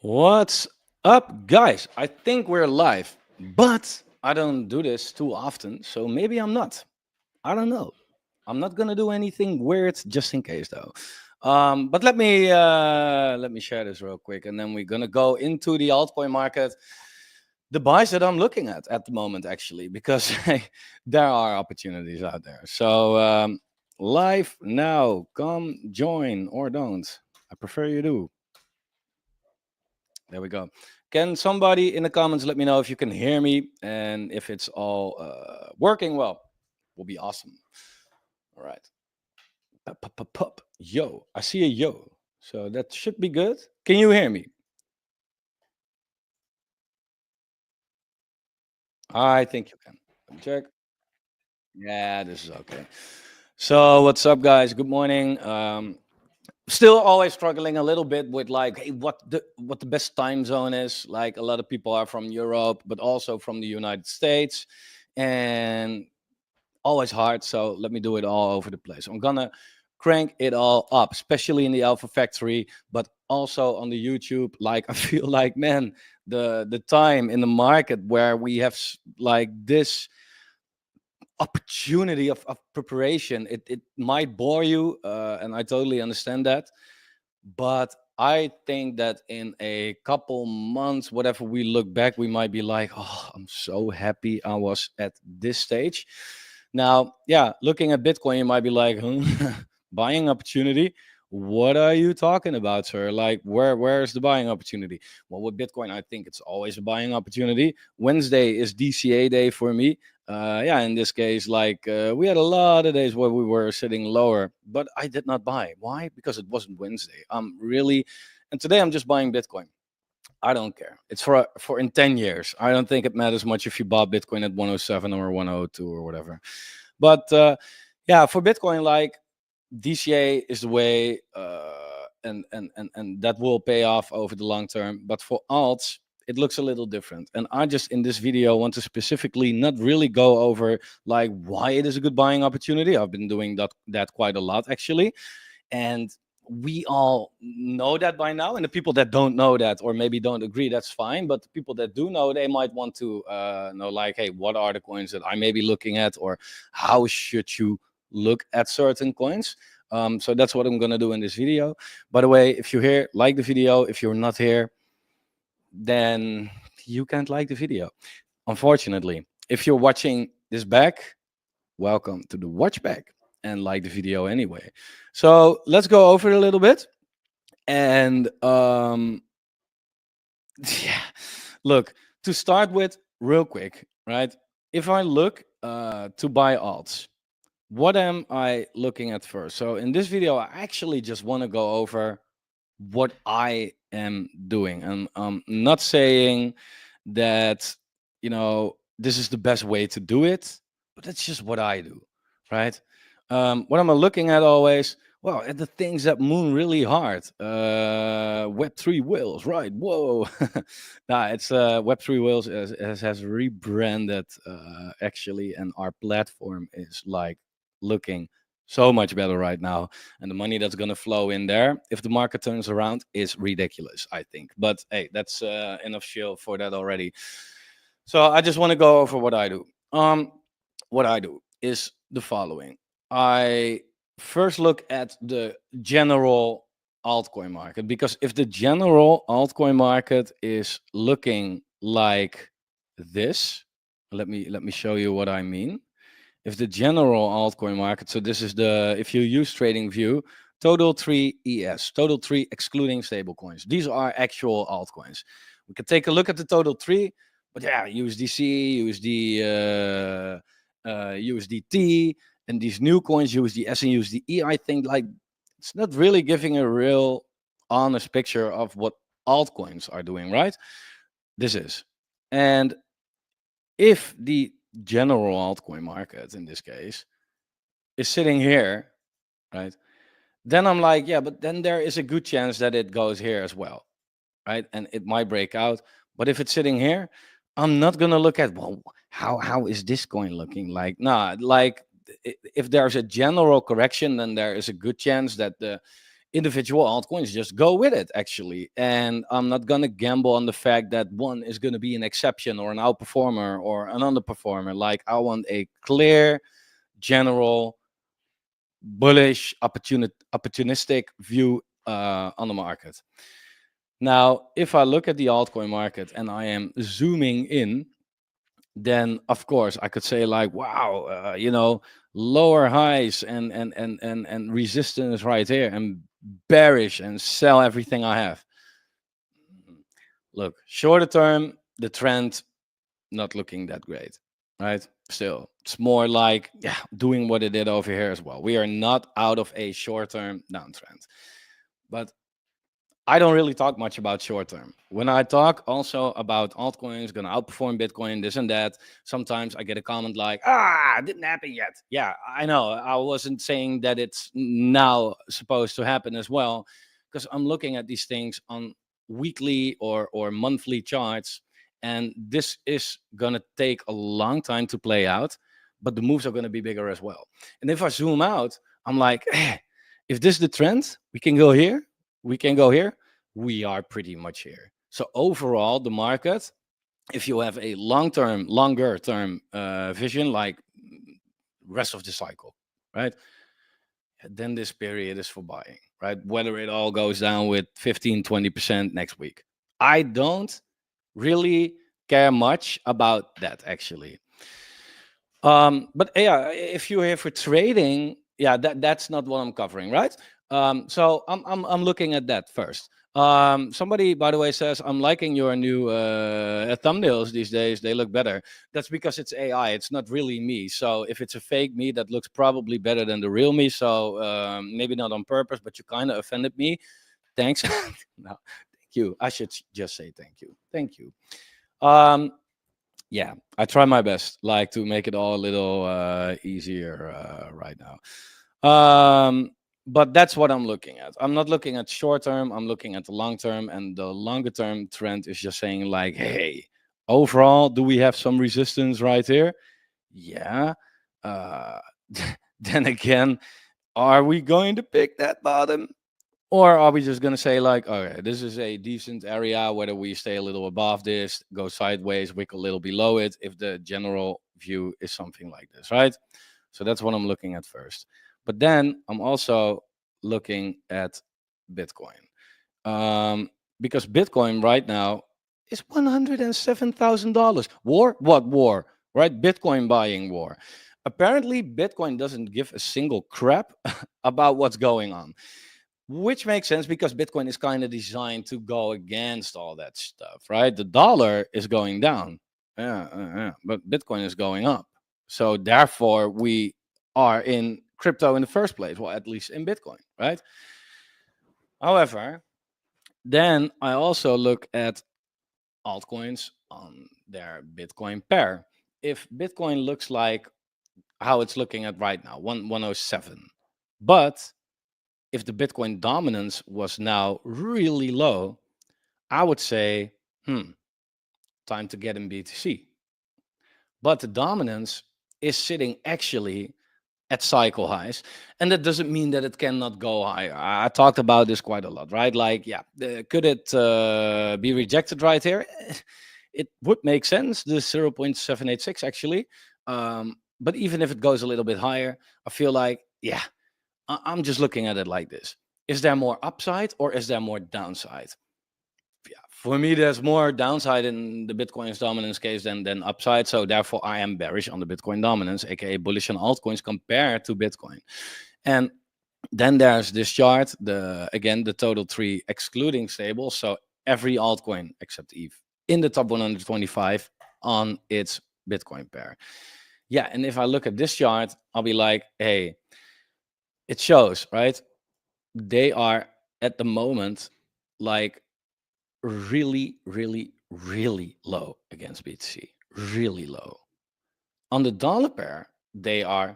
What's up, guys? I think we're live, but I don't do this too often, so maybe I'm not. I don't know. I'm not gonna do anything weird, just in case, though. But let me share this real quick, and then we're gonna go into the altcoin market. The buys that I'm looking at the moment, actually, because there are opportunities out there. So live now, come join or don't. I prefer you do. There we go. Can somebody in the comments let me know if you can hear me and if it's all working well? Will be awesome. All right. Pup, pup, pup, pup. Yo, I see a yo. So that should be good. Can you hear me? I think you can. Let me check. Yeah, this is okay. So what's up, guys? Good morning. Still always struggling a little bit with like, hey, what the best time zone is. Like a lot of people are from Europe, but also from the United States, and always hard. So let me do it all over the place. I'm gonna crank it all up, especially in the Alpha Factory, but also on the YouTube. Like I feel like, man, the time in the market where we have like this opportunity of preparation, it might bore you, and I totally understand that. But I think that in a couple months, whatever we look back, we might be like, oh, I'm so happy I was at this stage. Now, yeah, looking at Bitcoin, you might be like, buying opportunity. What are you talking about, sir? Like, where's the buying opportunity? Well, with Bitcoin, I think it's always a buying opportunity. Wednesday is DCA day for me. Yeah, in this case, like we had a lot of days where we were sitting lower, but I did not buy. Why? Because it wasn't Wednesday. And today I'm just buying Bitcoin. I don't care. It's for in 10 years. I don't think it matters much if you bought Bitcoin at 107 or 102 or whatever. But yeah, for Bitcoin, like DCA is the way, and that will pay off over the long term. But for alts, it looks a little different. And I just in this video want to specifically not really go over like why it is a good buying opportunity. I've been doing that quite a lot actually, and we all know that by now. And the people that don't know that or maybe don't agree, that's fine. But the people that do know, they might want to know, like, hey, what are the coins that I may be looking at, or how should you look at certain coins? So that's what I'm gonna do in this video. By the way, if you're here, like the video. If you're not here, then you can't like the video, unfortunately. If you're watching this back, welcome to the watch back, and like the video anyway. So let's go over it a little bit. And yeah, look, to start with, real quick, right? If I look to buy alts, what am I looking at first? So in this video, I actually just want to go over what I am doing. And I'm not saying that, this is the best way to do it, but that's just what I do, right? What am I looking at always? Well, at the things that moon really hard. Web3 Whales, right? Whoa. Nah, it's Web3 Whales has rebranded actually, and our platform is like looking so much better right now, and the money that's going to flow in there if the market turns around is ridiculous, I think. But hey, that's enough shill for that already. So I just want to go over what I do. What I do is the following. I first look at the general altcoin market, because if the general altcoin market is looking like this, let me show you what I mean. If the general altcoin market, so this is the, if you use TradingView, total 3 ES, total 3 excluding stablecoins. These are actual altcoins. We can take a look at the total 3, but yeah, USDC, USDT, and these new coins, USDS and USDE, I think like it's not really giving a real honest picture of what altcoins are doing, right? This is. And if the general altcoin market in this case is sitting here, right? Then I'm like, yeah, but then there is a good chance that it goes here as well, right? And it might break out. But if it's sitting here, I'm not gonna look at, well, how is this coin looking like? Nah, like if there's a general correction, then there is a good chance that individual altcoins just go with it, actually. And I'm not going to gamble on the fact that one is going to be an exception or an outperformer or an underperformer. Like, I want a clear, general, bullish, opportunistic view on the market. Now, if I look at the altcoin market and I am zooming in, then of course I could say like, wow, lower highs and resistance right here, and bearish and sell everything I have. Look, shorter term, the trend not looking that great, right? Still, it's more like, yeah, doing what it did over here as well. We are not out of a short-term downtrend, but I don't really talk much about short term. When I talk also about altcoins gonna outperform Bitcoin, this and that, sometimes I get a comment like, it didn't happen yet. Yeah, I know. I wasn't saying that it's now supposed to happen as well, because I'm looking at these things on weekly or monthly charts, and this is gonna take a long time to play out, but the moves are gonna be bigger as well. And if I zoom out, I'm like, if this is the trend, we can go here, we can go here, we are pretty much here. So overall, the market, if you have a longer term vision, like rest of the cycle, right? Then this period is for buying, right? Whether it all goes down with 15, 20% next week. I don't really care much about that, actually. But yeah, if you're here for trading, yeah, that's not what I'm covering, right? So I'm looking at that first. Somebody, by the way, says, I'm liking your new thumbnails these days. They look better. That's because it's AI. It's not really me. So if it's a fake me, that looks probably better than the real me. So maybe not on purpose, but you kind of offended me. Thanks. No, thank you. I should just say thank you. Thank you. Yeah, I try my best, like, to make it all a little easier right now. But that's what I'm looking at. I'm not looking at short term. I'm looking at the long term, and the longer term trend is just saying like, hey, overall, do we have some resistance right here? Yeah. Uh, then again, are we going to pick that bottom? Or are we just going to say like, okay, this is a decent area, whether we stay a little above this, go sideways, wick a little below it, if the general view is something like this, right? So that's what I'm looking at first. But then I'm also looking at Bitcoin. Because Bitcoin right now is $107,000. War? What war? Right? Bitcoin buying war. Apparently, Bitcoin doesn't give a single crap about what's going on. Which makes sense, because Bitcoin is kind of designed to go against all that stuff, right? The dollar is going down, but Bitcoin is going up. So therefore, we are in crypto in the first place, well, at least in Bitcoin, right? However, then I also look at altcoins on their Bitcoin pair. If Bitcoin looks like how it's looking at right now, 107, but if the Bitcoin dominance was now really low, I would say, time to get in BTC. But the dominance is sitting actually at cycle highs. And that doesn't mean that it cannot go higher. I talked about this quite a lot, right? Like, yeah, could it be rejected right here? It would make sense, the 0.786 actually. But even if it goes a little bit higher, I feel like, yeah, I'm just looking at it like this. Is there more upside or is there more downside? Yeah, for me, there's more downside in the Bitcoin's dominance case than upside. So therefore, I am bearish on the Bitcoin dominance, aka bullish on altcoins compared to Bitcoin. And then there's this chart, the total tree excluding stables. So every altcoin except ETH in the top 125 on its Bitcoin pair. Yeah, and if I look at this chart, I'll be like, hey, it shows, right? They are at the moment like really, really, really low against BTC. Really low. On the dollar pair, they are,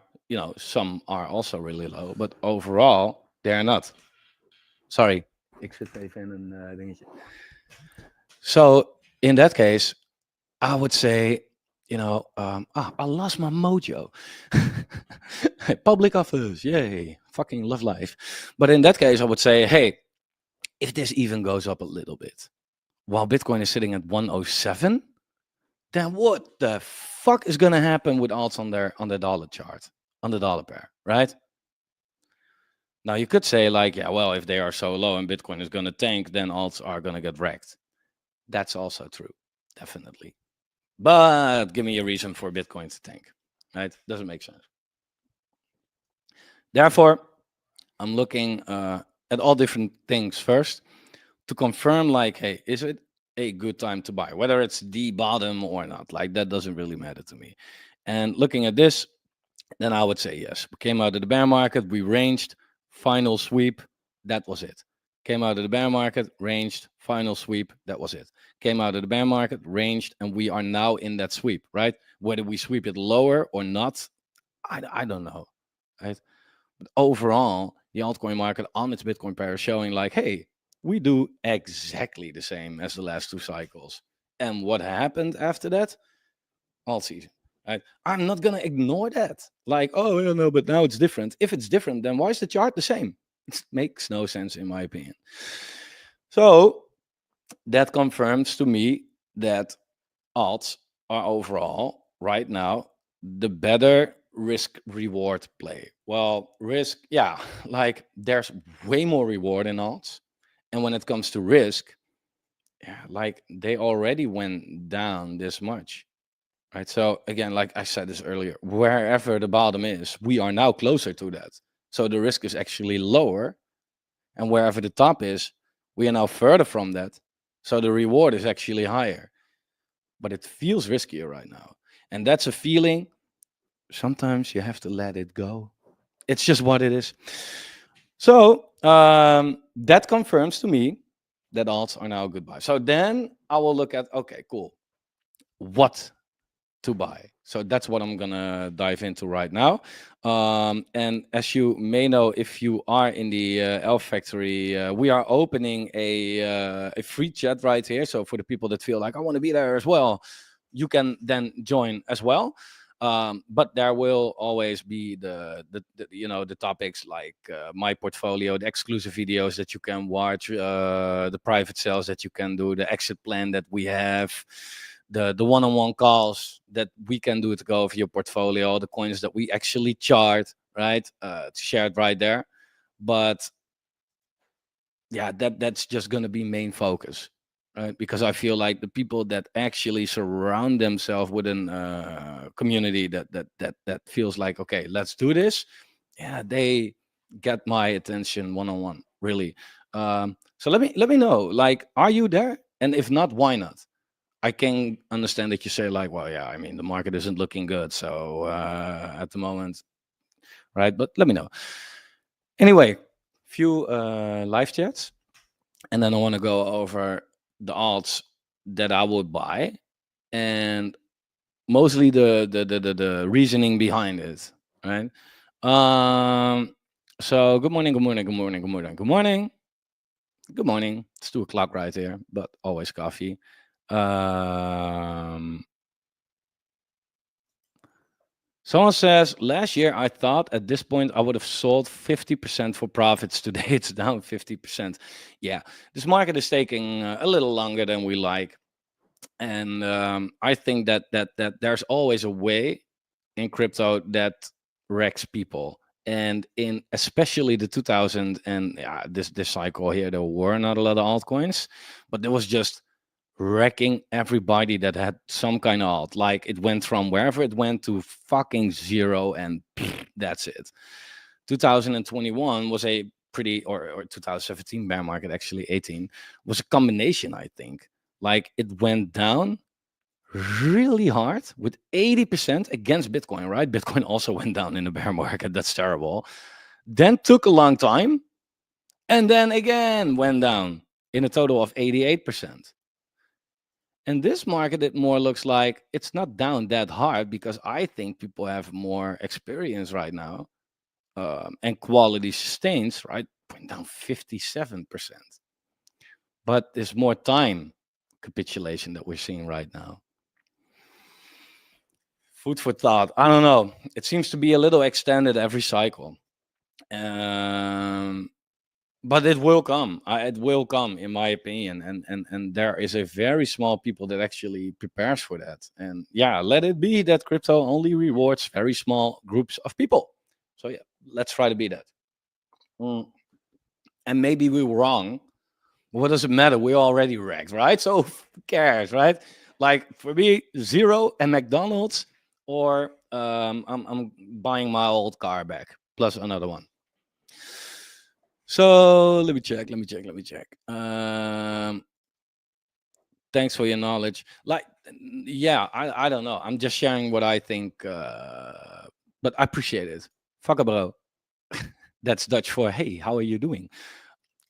some are also really low, but overall, they're not. Sorry. Ik zit even in een dingetje. So in that case, I would say, I lost my mojo. Public office, yay, fucking love life. But in that case, I would say, hey, if this even goes up a little bit, while Bitcoin is sitting at 107, then what the fuck is gonna happen with alts on the dollar chart, on the dollar pair, right? Now you could say like, yeah, well, if they are so low and Bitcoin is gonna tank, then alts are gonna get wrecked. That's also true, definitely. But give me a reason for Bitcoin to tank, right? Doesn't make sense. Therefore, I'm looking at all different things first to confirm, like, hey, is it a good time to buy? Whether it's the bottom or not, like that doesn't really matter to me. And looking at this, then I would say yes. We came out of the bear market, we ranged, final sweep, that was it. Came out of the bear market, ranged, final sweep, that was it. Came out of the bear market, ranged, and we are now in that sweep, right? Whether we sweep it lower or not, I don't know, right? But overall, the altcoin market on its Bitcoin pair is showing like, hey, we do exactly the same as the last two cycles. And what happened after that? Alt season. Right? I'm not gonna ignore that. Like, oh yeah, no, but now it's different. If it's different, then why is the chart the same? It makes no sense in my opinion. So that confirms to me that alts are overall right now the better risk reward play. Well, risk, yeah, like there's way more reward in alts. And when it comes to risk, yeah, like they already went down this much. Right. So again, like I said this earlier, wherever the bottom is, we are now closer to that. So the risk is actually lower. And wherever the top is, we are now further from that. So the reward is actually higher. But it feels riskier right now. And that's a feeling. Sometimes you have to let it go. It's just what it is. So that confirms to me that alts are now goodbye. So then I will look at, okay, cool. What to buy? So that's what I'm gonna dive into right now. And as you may know, if you are in the Elf Factory, we are opening a free chat right here. So for the people that feel like I want to be there as well, you can then join as well. But there will always be the topics like my portfolio, the exclusive videos that you can watch, the private sales that you can do, the exit plan that we have, the one-on-one calls that we can do to go over your portfolio, the coins that we actually chart, right? To share it right there. But yeah, that's just gonna be main focus, right? Because I feel like the people that actually surround themselves with a community that feels like, okay, let's do this. Yeah, they get my attention one-on-one, really. So let me know, like, are you there? And if not, why not? I can understand that you say like, well, yeah, I mean, the market isn't looking good, so at the moment, right? But let me know. Anyway, few live chats, and then I want to go over the alts that I would buy, and mostly the reasoning behind it, right? So good morning, good morning, good morning, good morning, good morning, good morning. It's 2 o'clock right here, but always coffee. Um, Someone says, last year I thought at this point I would have sold 50% for profits. Today it's down 50%. Yeah, this market is taking a little longer than we like. And I think that there's always a way in crypto that wrecks people. And in especially the 2000 and this cycle here, there were not a lot of altcoins, but there was just wrecking everybody that had some kind of alt. Like it went from wherever it went to fucking zero, and that's it. 2021 was a pretty, or 2017 bear market, actually 18, was a combination, I think. Like it went down really hard with 80% against Bitcoin, right? Bitcoin also went down in the bear market. That's terrible. Then took a long time, and then again went down in a total of 88%. And this market, it more looks like it's not down that hard because I think people have more experience right now, and quality sustains, right? Went down 57%. But there's more time capitulation that we're seeing right now. Food for thought. I don't know. It seems to be a little extended every cycle. Um, but it will come. It will come, in my opinion. And there is a very small people that actually prepares for that. And yeah, let it be that crypto only rewards very small groups of people. So yeah, let's try to be that. Mm. And maybe we were wrong. What does it matter? We're already wrecked, right? So who cares, right? Like for me, zero and McDonald's, or I'm buying my old car back plus another one. So let me check. Thanks for your knowledge. Like, yeah, I don't know. I'm just sharing what I think, but I appreciate it. Fuck a bro. That's Dutch for hey, how are you doing?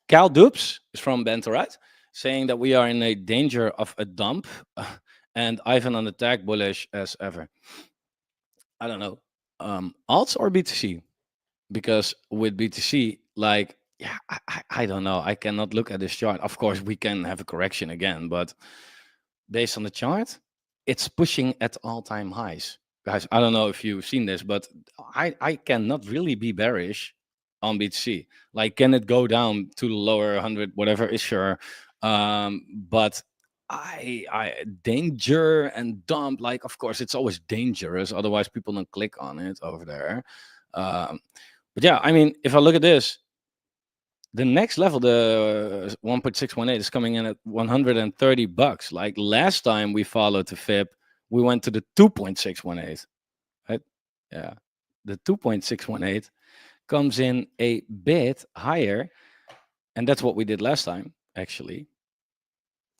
Cal Dupes is from Bentorat, saying that we are in a danger of a dump, and Ivan on attack bullish as ever. I don't know, alts or BTC, because with BTC, like, yeah, I don't know. I cannot look at this chart. Of course, we can have a correction again, but based on the chart, it's pushing at all-time highs. Guys, I don't know if you've seen this, but I cannot really be bearish on BTC. Like, can it go down to the lower 100, whatever is sure. But I danger and dump, like, of course, it's always dangerous. Otherwise, people don't click on it over there. But yeah, I mean, if I look at this, the next level, the 1.618, is coming in at 130 bucks. Like last time we followed the FIP, we went to the 2.618, right? Yeah. The 2.618 comes in a bit higher. And that's what we did last time, actually.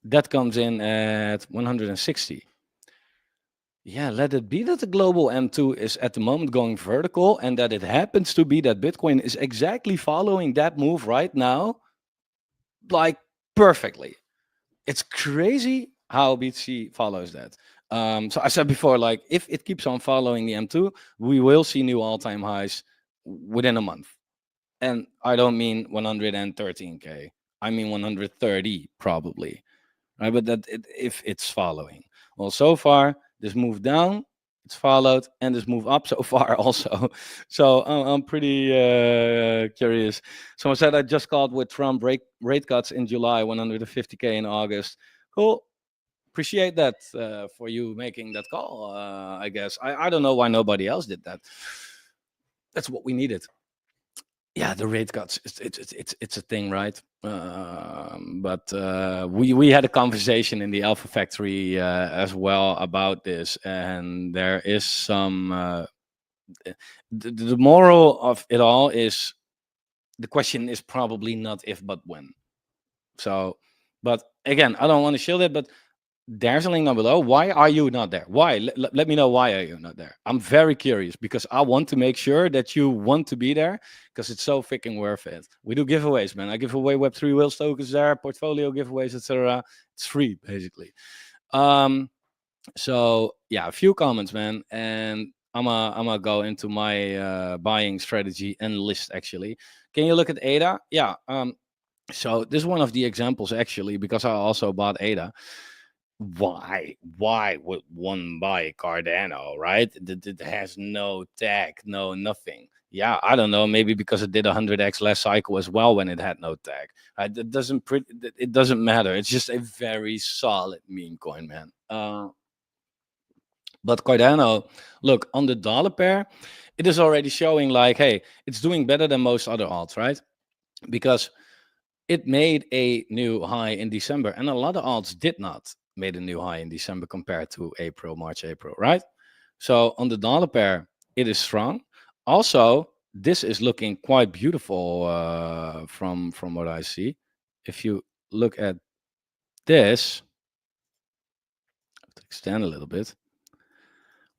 That comes in at 160. Yeah, let it be that the global M2 is at the moment going vertical, and that it happens to be that Bitcoin is exactly following that move right now, like perfectly. It's crazy how BTC follows that. So I said before, like if it keeps on following the M2, we will see new all-time highs within a month. And I don't mean 113K. I mean 130 probably, right? But if it's following. Well, so far this move down, it's followed, and this move up so far also. So I'm pretty curious. Someone said I just called with Trump rate cuts in July, 150K in August. Cool. Appreciate that for you making that call. I guess I don't know why nobody else did that. That's what we needed. Yeah, the rate cuts. It's a thing, right? But we had a conversation in the Alpha Factory as well about this, and there is some. The moral of it all is the question is probably not if but when. So, but again, I don't want to shield it, but there's a link down below. Why are you not there? Why? Let me know why are you not there. I'm very curious because I want to make sure that you want to be there because it's so freaking worth it. We do giveaways, man. I give away Web3 Wheels tokens there, portfolio giveaways, etc. It's free, basically. So yeah, a few comments, man, and I'm gonna go into my buying strategy and list actually. Can you look at ADA? Yeah. So this is one of the examples actually because I also bought ADA. Why would one buy Cardano, right? It has no tag, no nothing. Yeah, I don't know, maybe because it did 100x less cycle as well when it had no tag. It doesn't matter. It's just a very solid meme coin, man. But Cardano, look, on the dollar pair, it is already showing like, hey, it's doing better than most other alts, right? Because it made a new high in December, and a lot of alts did not made a new high in December compared to March, April, right? So on the dollar pair, it is strong. Also, this is looking quite beautiful from what I see. If you look at this, to extend a little bit.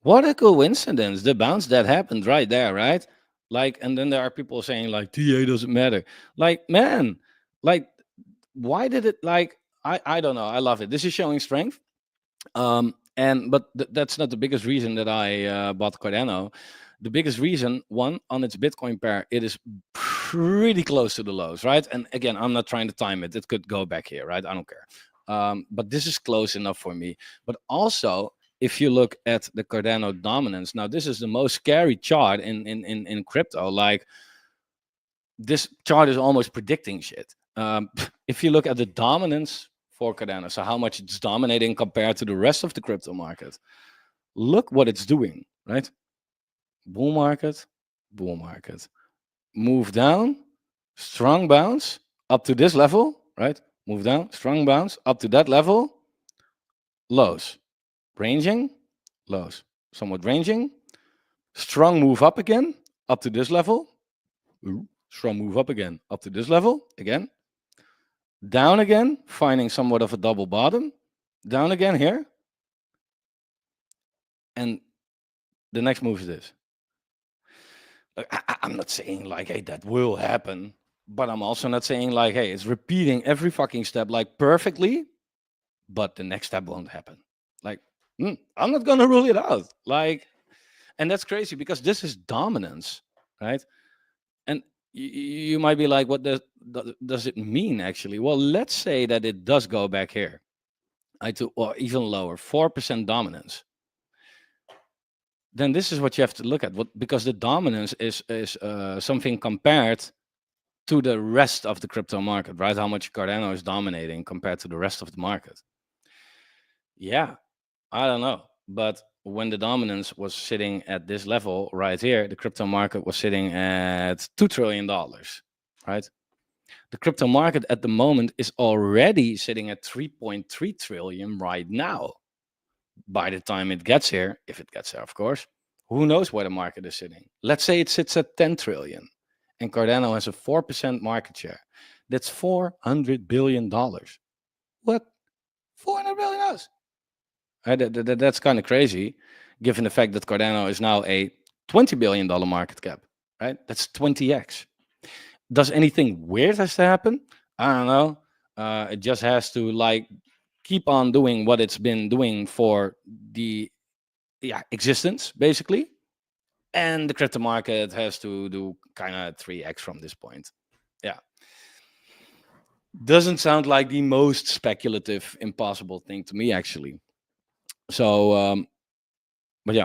What a coincidence! The bounce that happened right there, right? Like, and then there are people saying like TA doesn't matter. Like, man, like why did it like I don't know. I love it. This is showing strength. And but that's not the biggest reason that I bought Cardano. The biggest reason, one, on its Bitcoin pair, it is pretty close to the lows, right? And again, I'm not trying to time it. It could go back here, right? I don't care. But this is close enough for me. But also, if you look at the Cardano dominance, now this is the most scary chart in crypto. Like, this chart is almost predicting shit. If you look at the dominance for Cardano, so how much it's dominating compared to the rest of the crypto market, look what it's doing, right? Bull market, move down, strong bounce up to this level, right? Move down, strong bounce up to that level, lows, ranging, lows, somewhat ranging, strong move up again up to this level, strong move up again up to this level, again, down again, finding somewhat of a double bottom, down again here, and the next move is this. I'm not saying like, hey, that will happen, but I'm also not saying like, hey, it's repeating every fucking step like perfectly, but the next step won't happen. Like, I'm not gonna rule it out. Like, and that's crazy because this is dominance, right? And you might be like, what does it mean actually? Well, let's say that it does go back here, or even lower, 4% dominance. Then this is what you have to look at. Because the dominance is something compared to the rest of the crypto market, right? How much Cardano is dominating compared to the rest of the market. Yeah, I don't know. But when the dominance was sitting at this level right here, the crypto market was sitting at $2 trillion, right? The crypto market at the moment is already sitting at 3.3 trillion right now. By the time it gets here, if it gets there, of course, who knows where the market is sitting? Let's say it sits at 10 trillion and Cardano has a 4% market share. That's $400 billion. What? $400 billion? That's kind of crazy, given the fact that Cardano is now a $20 billion market cap, right? That's 20x. Does anything weird has to happen? I don't know. It just has to like keep on doing what it's been doing for the existence, basically. And the crypto market has to do kind of 3x from this point. Yeah. Doesn't sound like the most speculative, impossible thing to me, actually. So, but yeah.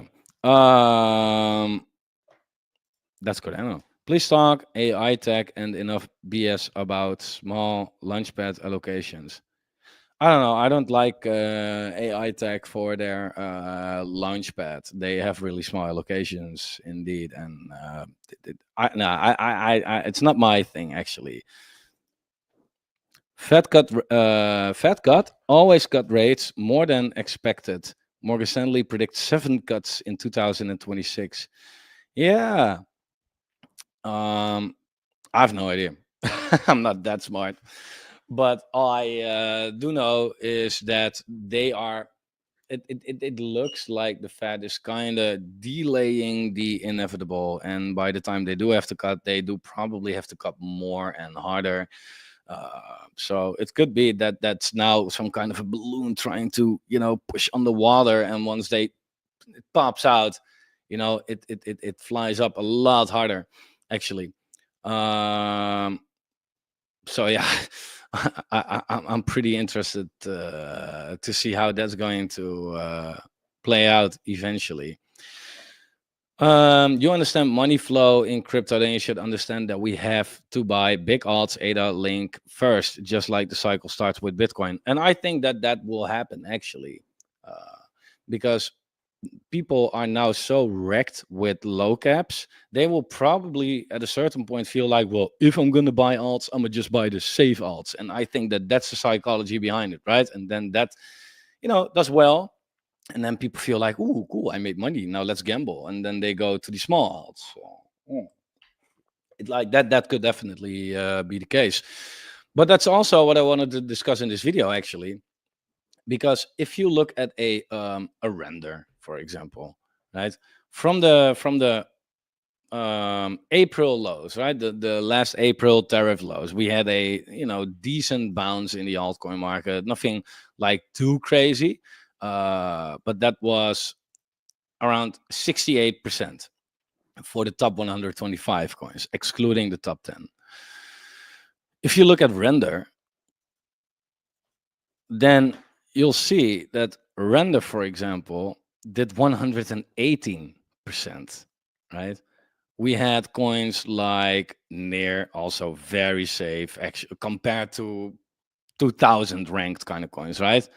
That's Cardano. Please talk AI tech and enough BS about small launchpad allocations. I don't know. I don't like AI tech for their launchpad. They have really small allocations indeed, and it's not my thing actually. Fed cut always cut rates more than expected. Morgan Stanley predicts 7 cuts in 2026. Yeah. I have no idea. I'm not that smart. But all I do know is that they are. It looks like the Fed is kind of delaying the inevitable, and by the time they do have to cut, they do probably have to cut more and harder. So it could be that that's now some kind of a balloon trying to, push on the water, and once it pops out, it flies up a lot harder, actually. So yeah, I'm pretty interested to see how that's going to play out eventually. You understand money flow in crypto, then you should understand that we have to buy big alts, ADA, Link first, just like the cycle starts with Bitcoin. And I think that will happen actually, because people are now so wrecked with low caps, they will probably at a certain point feel like, well, if I'm going to buy alts, I'm going to just buy the safe alts. And I think that that's the psychology behind it, right? And then that, does well. And then people feel like, ooh, cool, I made money. Now let's gamble. And then they go to the small alts. So, like that could definitely be the case. But that's also what I wanted to discuss in this video, actually. Because if you look at a render, for example, right, from the April lows, right, the last April tariff lows, we had a decent bounce in the altcoin market, nothing like too crazy, but that was around 68% for the top 125 coins, excluding the top 10. If you look at render, then you'll see that Render, for example, did 118%, right? We had coins like Near, also very safe, actually, compared to 2000 ranked kind of coins, right?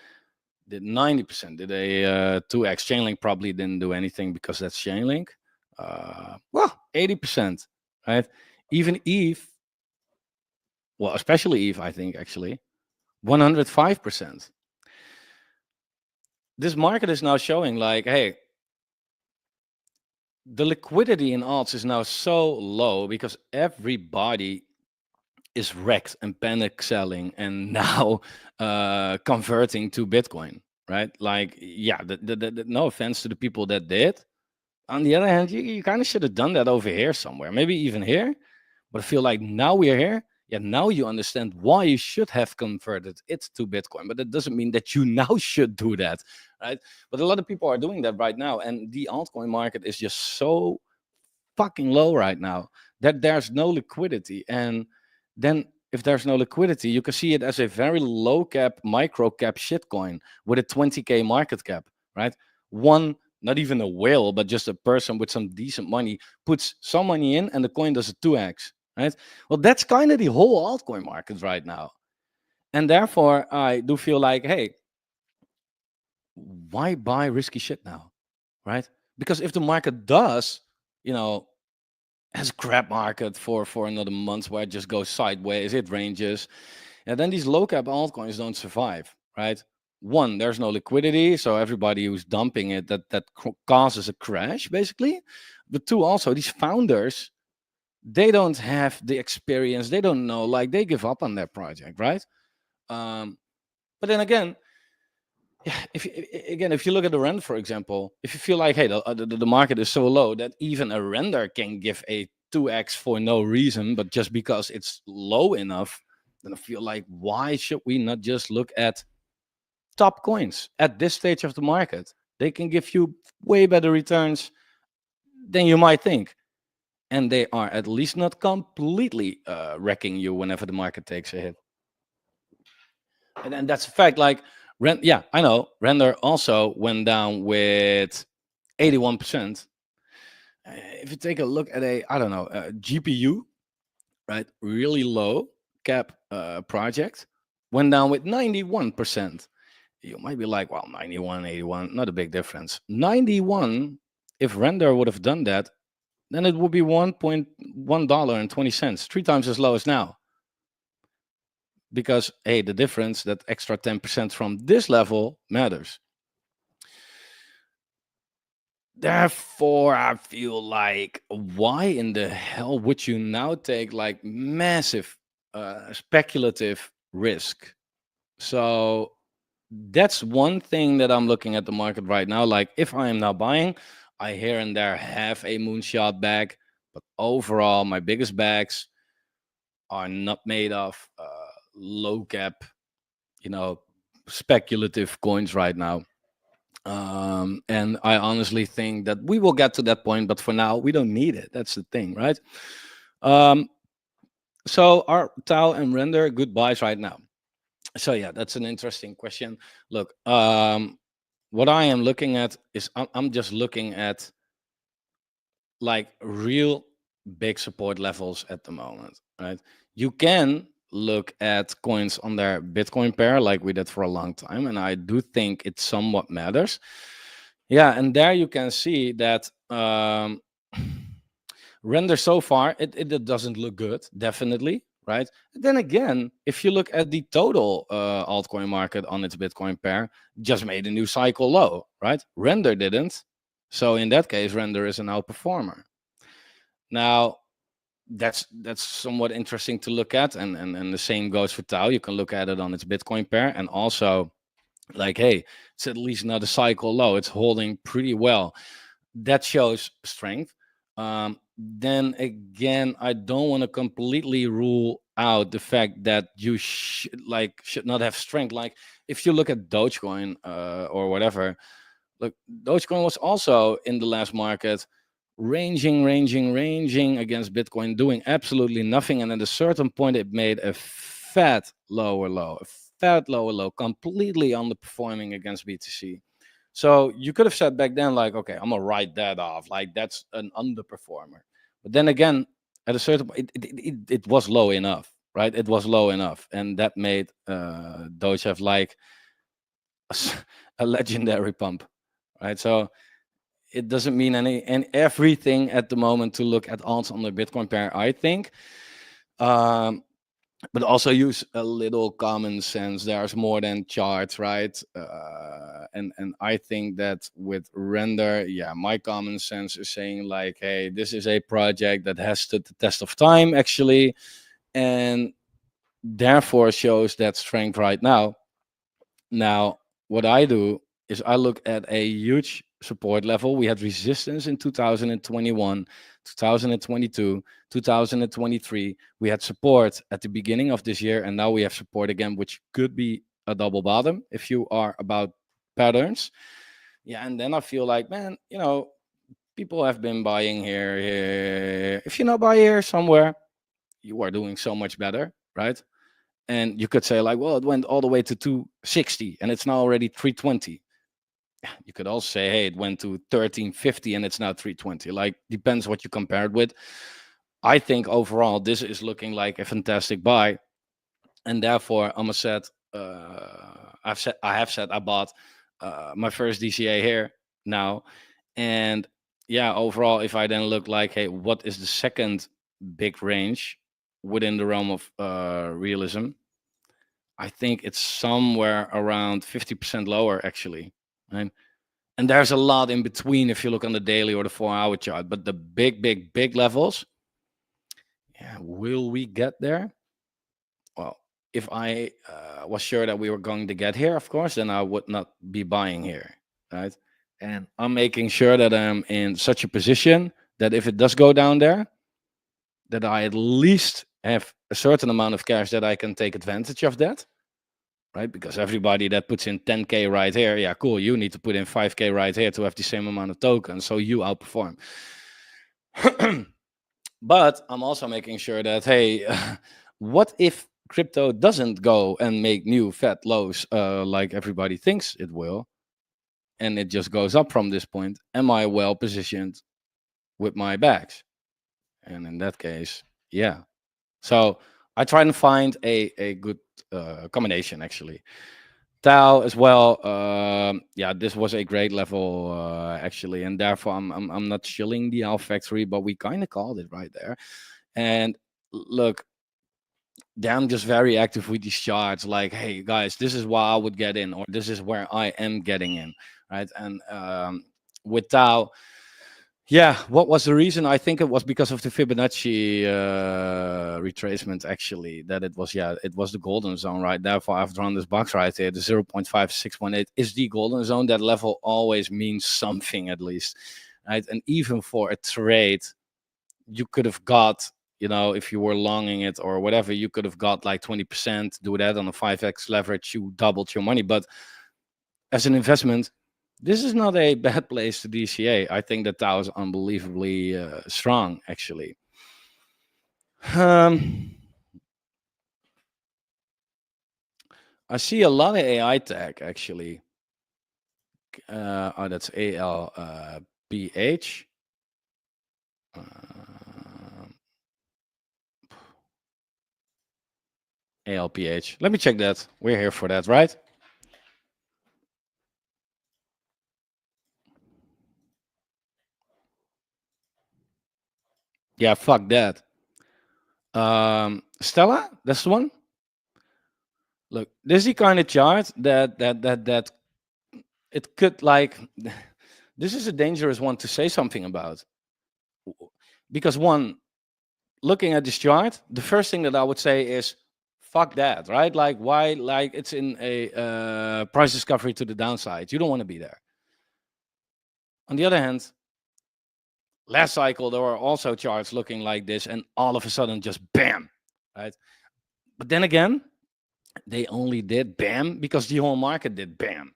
Did 90%. Did a 2x. Chainlink probably didn't do anything because that's Chainlink. Well, 80%, right? Even ETH, well, especially ETH, I think, actually, 105%. This market is now showing like, hey, the liquidity in alts is now so low because everybody is wrecked and panic selling and now converting to Bitcoin, right? Like, yeah, no offense to the people that did. On the other hand, you kind of should have done that over here somewhere, maybe even here. But I feel like now we're here. Yeah, now you understand why you should have converted it to Bitcoin. But that doesn't mean that you now should do that, right? But a lot of people are doing that right now. And the altcoin market is just so fucking low right now that there's no liquidity. And then if there's no liquidity, you can see it as a very low cap, micro cap shitcoin with a 20K market cap, right? One, not even a whale, but just a person with some decent money puts some money in and the coin does a 2x, right? Well, that's kind of the whole altcoin market right now. And therefore, I do feel like, hey, why buy risky shit now, right? Because if the market does, you know, has a crap market for another month where it just goes sideways, it ranges, and then these low cap altcoins don't survive, right? One, there's no liquidity, so everybody who's dumping it, that causes a crash basically. But two, also these founders, they don't have the experience, they don't know, like they give up on their project, right? But then again, yeah, if you look at the rent, for example, if you feel like, hey, the market is so low that even a render can give a 2x for no reason, but just because it's low enough, then I feel like, why should we not just look at top coins at this stage of the market? They can give you way better returns than you might think. And they are at least not completely wrecking you whenever the market takes a hit. And then that's a fact. Like, yeah, I know. Render also went down with 81%. If you take a look at I don't know, GPU, right, really low cap project, went down with 91%. You might be like, well, 91, 81, not a big difference. 91, if Render would have done that, then it would be $1.20, 3 times as low as now. Because, hey, the difference, that extra 10% from this level matters. Therefore, I feel like, why in the hell would you now take like massive speculative risk? So that's one thing that I'm looking at the market right now. Like, if I am now buying, I here and there have a moonshot bag, but overall, my biggest bags are not made of low cap, speculative coins right now. And I honestly think that we will get to that point, but for now, we don't need it. That's the thing, right? So are Tau and Render good buys right now? So yeah, that's an interesting question. Look, what I am looking at is I'm just looking at like real big support levels at the moment, right? You can look at coins on their Bitcoin pair like we did for a long time, and I do think it somewhat matters. Yeah, and there you can see that Render so far, it doesn't look good, definitely, right? Then again, if you look at the total altcoin market on its Bitcoin pair, just made a new cycle low, right? Render didn't. So in that case, Render is an outperformer. Now, that's somewhat interesting to look at, and the same goes for Tau. You can look at it on its Bitcoin pair, and also like, hey, it's at least not a cycle low. It's holding pretty well. That shows strength. Then again, I don't want to completely rule out the fact that you should not have strength. Like, if you look at Dogecoin or whatever, look, Dogecoin was also in the last market ranging against Bitcoin, doing absolutely nothing. And at a certain point, it made a fat lower low, completely underperforming against BTC. So you could have said back then, like, okay, I'm gonna write that off. Like that's an underperformer. But then again, at a certain point, it was low enough, right? It was low enough, and that made Doge have like a legendary pump, right? So it doesn't mean any and everything at the moment to look at alts on the Bitcoin pair, I think. Um, but also use a little common sense. There's more than charts, right? And I think that with render, yeah, my common sense is saying like, hey, this is a project that has stood the test of time actually, and therefore shows that strength right now. Now, what I do is I look at a huge support level. We had resistance in 2021, 2022, 2023. We had support at the beginning of this year, and now we have support again, which could be a double bottom if you are about patterns. Yeah, and then I feel like, man, people have been buying here. If you not buy here somewhere, you are doing so much better, right? And you could say like, well, it went all the way to 260 and it's now already 320. You could also say, hey, it went to 1350 and it's now 320. Like, depends what you compare it with. I think overall this is looking like a fantastic buy, and therefore I'm a set. I have said I bought my first DCA here now, and yeah, overall, if I then look like, hey, what is the second big range within the realm of realism? I think it's somewhere around 50% lower, actually. Right? And there's a lot in between if you look on the daily or the 4-hour chart. But the big levels, yeah, will we get there? Well, if I was sure that we were going to get here, of course, then I would not be buying here, right? And I'm making sure that I'm in such a position that if it does go down there, that I at least have a certain amount of cash that I can take advantage of that. Right? Because everybody that puts in 10K right here, yeah, cool. You need to put in 5K right here to have the same amount of tokens, so you outperform. But I'm also making sure that, hey, what if crypto doesn't go and make new fat lows like everybody thinks it will, and it just goes up from this point? Am I well positioned with my bags? And in that case, yeah. So I try to find a good combination actually. Tau as well. Yeah, this was a great level actually, and therefore I'm not shilling the Alpha Factory, but we kind of called it right there. And look, I'm just very active with these charts. Like, hey guys, this is why I would get in, or this is where I am getting in, right? And with Tau, yeah, what was the reason? I think it was because of the Fibonacci retracement, actually, that it was, yeah, it was the golden zone, right? Therefore, I've drawn this box right here. The 0.5618 is the golden zone. That level always means something, at least, right? And even for a trade, you could have got, if you were longing it or whatever, you could have got like 20%, do that on a 5x leverage, you doubled your money. But as an investment, this is not a bad place to DCA. I think that Tau is unbelievably strong, actually. I see a lot of AI tech, actually. Oh, that's ALPH. ALPH. Let me check that. We're here for that, right? Yeah, fuck that. Stella, that's the one. Look, this is the kind of chart that it could like. This is a dangerous one to say something about, because one, looking at this chart, the first thing that I would say is, fuck that, right? Like, why? Like, it's in a price discovery to the downside. You don't want to be there. On the other hand, last cycle there were also charts looking like this, and all of a sudden, just bam, right? But then again, they only did bam because the whole market did bam.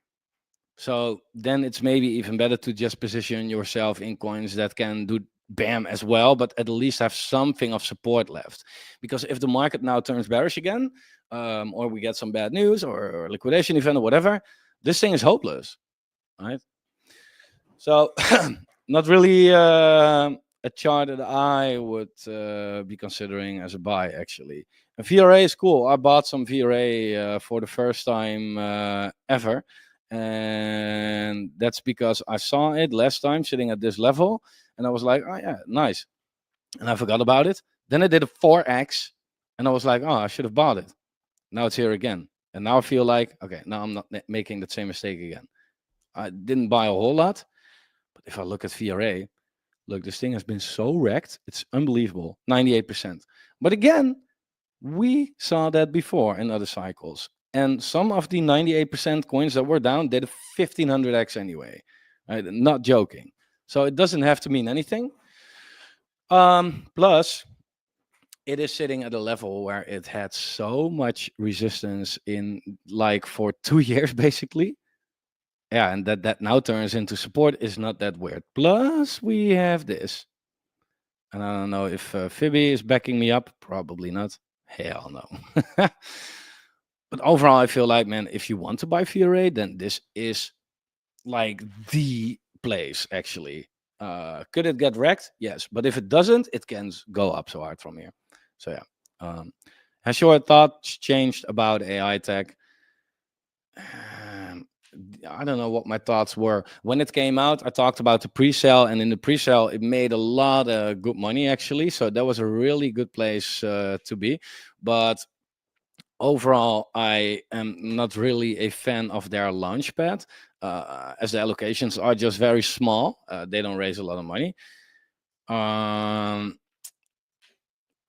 So then it's maybe even better to just position yourself in coins that can do bam as well, but at least have something of support left. Because if the market now turns bearish again, or we get some bad news or liquidation event or whatever, this thing is hopeless. right? So not really a chart that I would be considering as a buy, actually. And VRA is cool. I bought some VRA for the first time ever. And that's because I saw it last time sitting at this level. And I was like, oh, yeah, nice. And I forgot about it. Then I did a 4x. And I was like, oh, I should have bought it. Now it's here again. And now I feel like, okay, now I'm not making the same mistake again. I didn't buy a whole lot. But if I look at VRA, look, this thing has been so wrecked. It's unbelievable. 98%. But again, we saw that before in other cycles. And some of the 98% coins that were down did a 1500x anyway. Right? Not joking. So it doesn't have to mean anything. Plus, it is sitting at a level where it had so much resistance in like for 2 years, basically. Yeah, and that now turns into support is not that weird. Plus, we have this. And I don't know if Phoebe is backing me up. Probably not. Hell no. But overall, I feel like, man, if you want to buy VRA, then this is like the place, actually. Could it get wrecked? Yes. But if it doesn't, it can go up so hard from here. So, yeah. Has your thoughts changed about AI tech? I don't know what my thoughts were when it came out. I talked about the pre-sale, and in the pre-sale, it made a lot of good money actually. So that was a really good place to be. But overall, I am not really a fan of their launchpad, as the allocations are just very small. They don't raise a lot of money.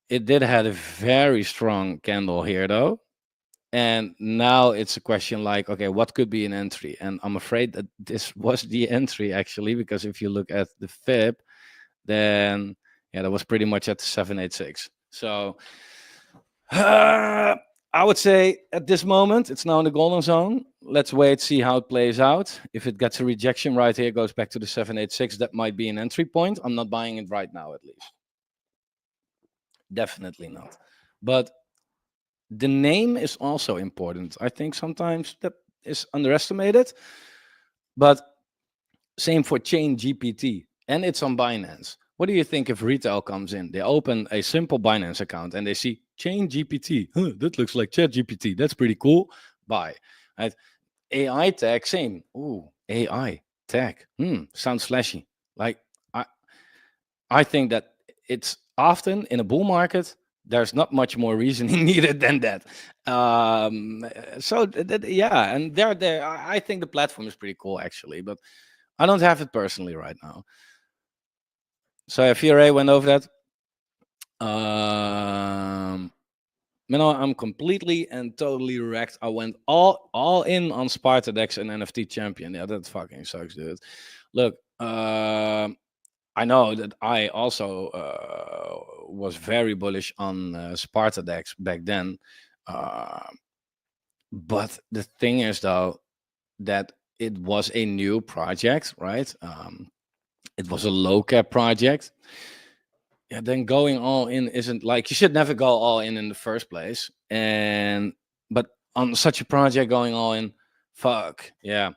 It did have a very strong candle here though. And now it's a question like, okay, what could be an entry? And I'm afraid that this was the entry actually, because if you look at the fib, then yeah, that was pretty much at the 786. So I would say at this moment, it's now in the golden zone. Let's wait, see how it plays out. If it gets a rejection right here, goes back to the 786, that might be an entry point. I'm not buying it right now, at least. Definitely not. But the name is also important. I think sometimes that is underestimated. But same for Chain GPT, and it's on Binance. What do you think if retail comes in? They open a simple Binance account and they see Chain GPT. Huh, that looks like Chat GPT. That's pretty cool. Buy. Right? AI tech, same. Ooh, AI tech. Sounds flashy. Like I think that it's often in a bull market, there's not much more reasoning needed than that. Yeah, and there, I think the platform is pretty cool actually, but I don't have it personally right now. So if VRA went over that, I'm completely and totally wrecked. I went all in on Spartadex and NFT Champion. Yeah, that fucking sucks, dude. Look, I know that I also was very bullish on Spartadex back then. But the thing is, though, that it was a new project, right? It was a low cap project. Yeah, then going all in isn't like you should never go all in the first place. But on such a project, going all in, fuck yeah.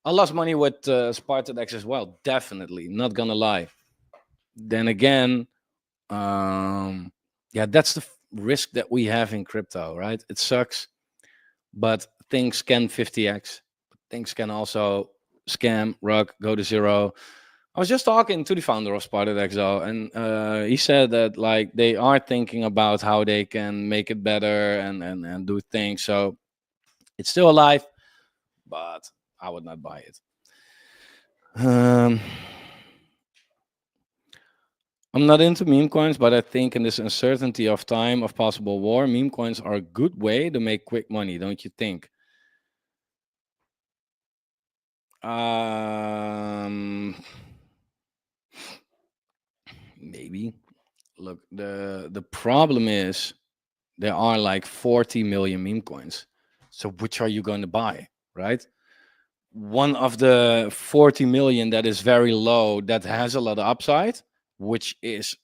I lost money with Spartadex as well. Definitely, not gonna lie. Then again, yeah, that's the risk that we have in crypto, right? It sucks, but things can 50x. Things can also scam, rug, go to zero. I was just talking to the founder of Spartadex though, and he said that like they are thinking about how they can make it better and do things. So it's still alive, but I would not buy it. I'm not into meme coins, but I think in this uncertainty of time of possible war, meme coins are a good way to make quick money, don't you think? Maybe. Look, the problem is there are like 40 million meme coins. So which are you going to buy, right? One of the 40 million that is very low, that has a lot of upside, which is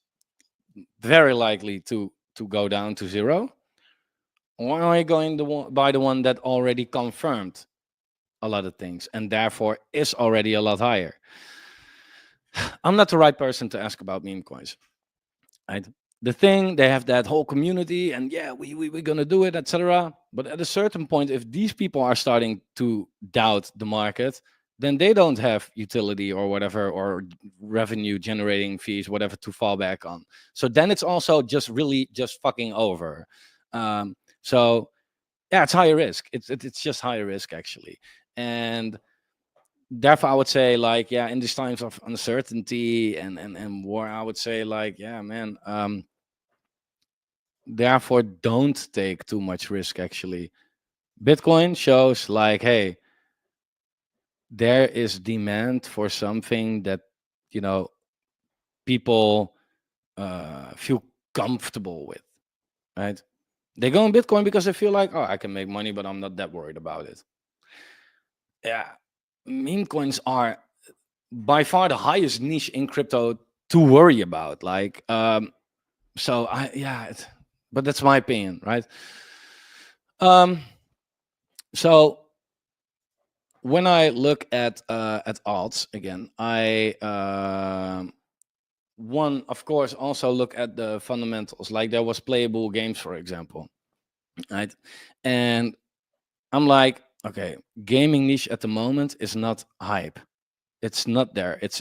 very likely to go down to zero. Or are you going to buy the one that already confirmed a lot of things, and therefore is already a lot higher. I'm not the right person to ask about meme coins, right? The thing, they have that whole community, and yeah, we're gonna do it, etc. But at a certain point, if these people are starting to doubt the market, then they don't have utility or whatever, or revenue generating fees, whatever, to fall back on. So then it's also just really just fucking over. So yeah, it's higher risk. It's just higher risk actually, and therefore I would say, like, yeah, in these times of uncertainty and war, I would say, like, yeah, man, therefore don't take too much risk actually. Bitcoin shows, like, hey, there is demand for something that, you know, people feel comfortable with, right? They go in Bitcoin because they feel like, oh, I can make money, but I'm not that worried about it. Yeah, meme coins are by far the highest niche in crypto to worry about. Like, so I, yeah, but that's my opinion, right? Um, so when I look at alts again, I one, of course, also look at the fundamentals. Like, there was playable games, for example, right? And I'm like, okay, gaming niche at the moment is not hype. It's not there. It's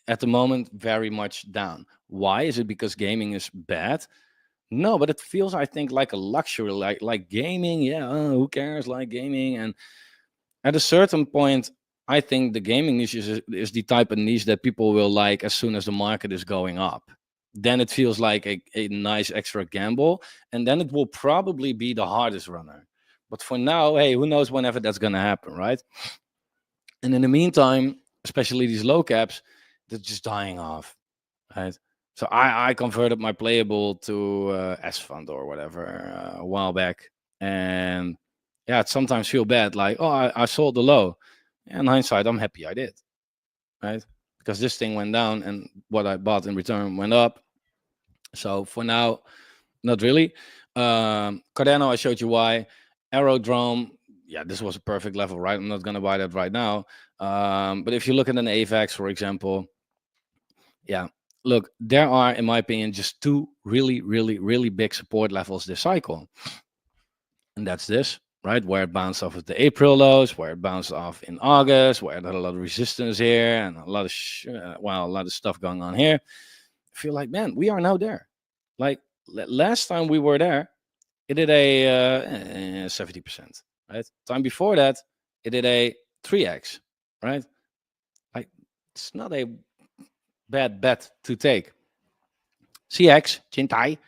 at the moment very much down. Why? Is it because gaming is bad? No, but it feels, I think, like a luxury, like gaming. Yeah, who cares? Like gaming, and at a certain point, I think the gaming niche is the type of niche that people will like as soon as the market is going up. Then it feels like a nice extra gamble, and then it will probably be the hardest runner. But for now, hey, who knows whenever that's gonna happen, right? And in the meantime, especially these low caps, they're just dying off, right? So I converted my playable to S fund or whatever a while back, and yeah, it sometimes feel bad, like, oh, I sold the low. In hindsight, I'm happy I did, right? Because this thing went down, and what I bought in return went up. So for now, not really. Cardano, I showed you why. Aerodrome, yeah, this was a perfect level, right? I'm not gonna buy that right now. But if you look at an AVAX, for example, yeah, look, there are, in my opinion, just two really, really, really big support levels this cycle, and that's this, right? Where it bounced off of the April lows, where it bounced off in August, where it had a lot of resistance here, and a lot of a lot of stuff going on here. I feel like, man, we are now there. Like, last time we were there, it did a 70%, right? Time before that, it did a 3x, right? Like, it's not a bad bet to take. CX, Chintai,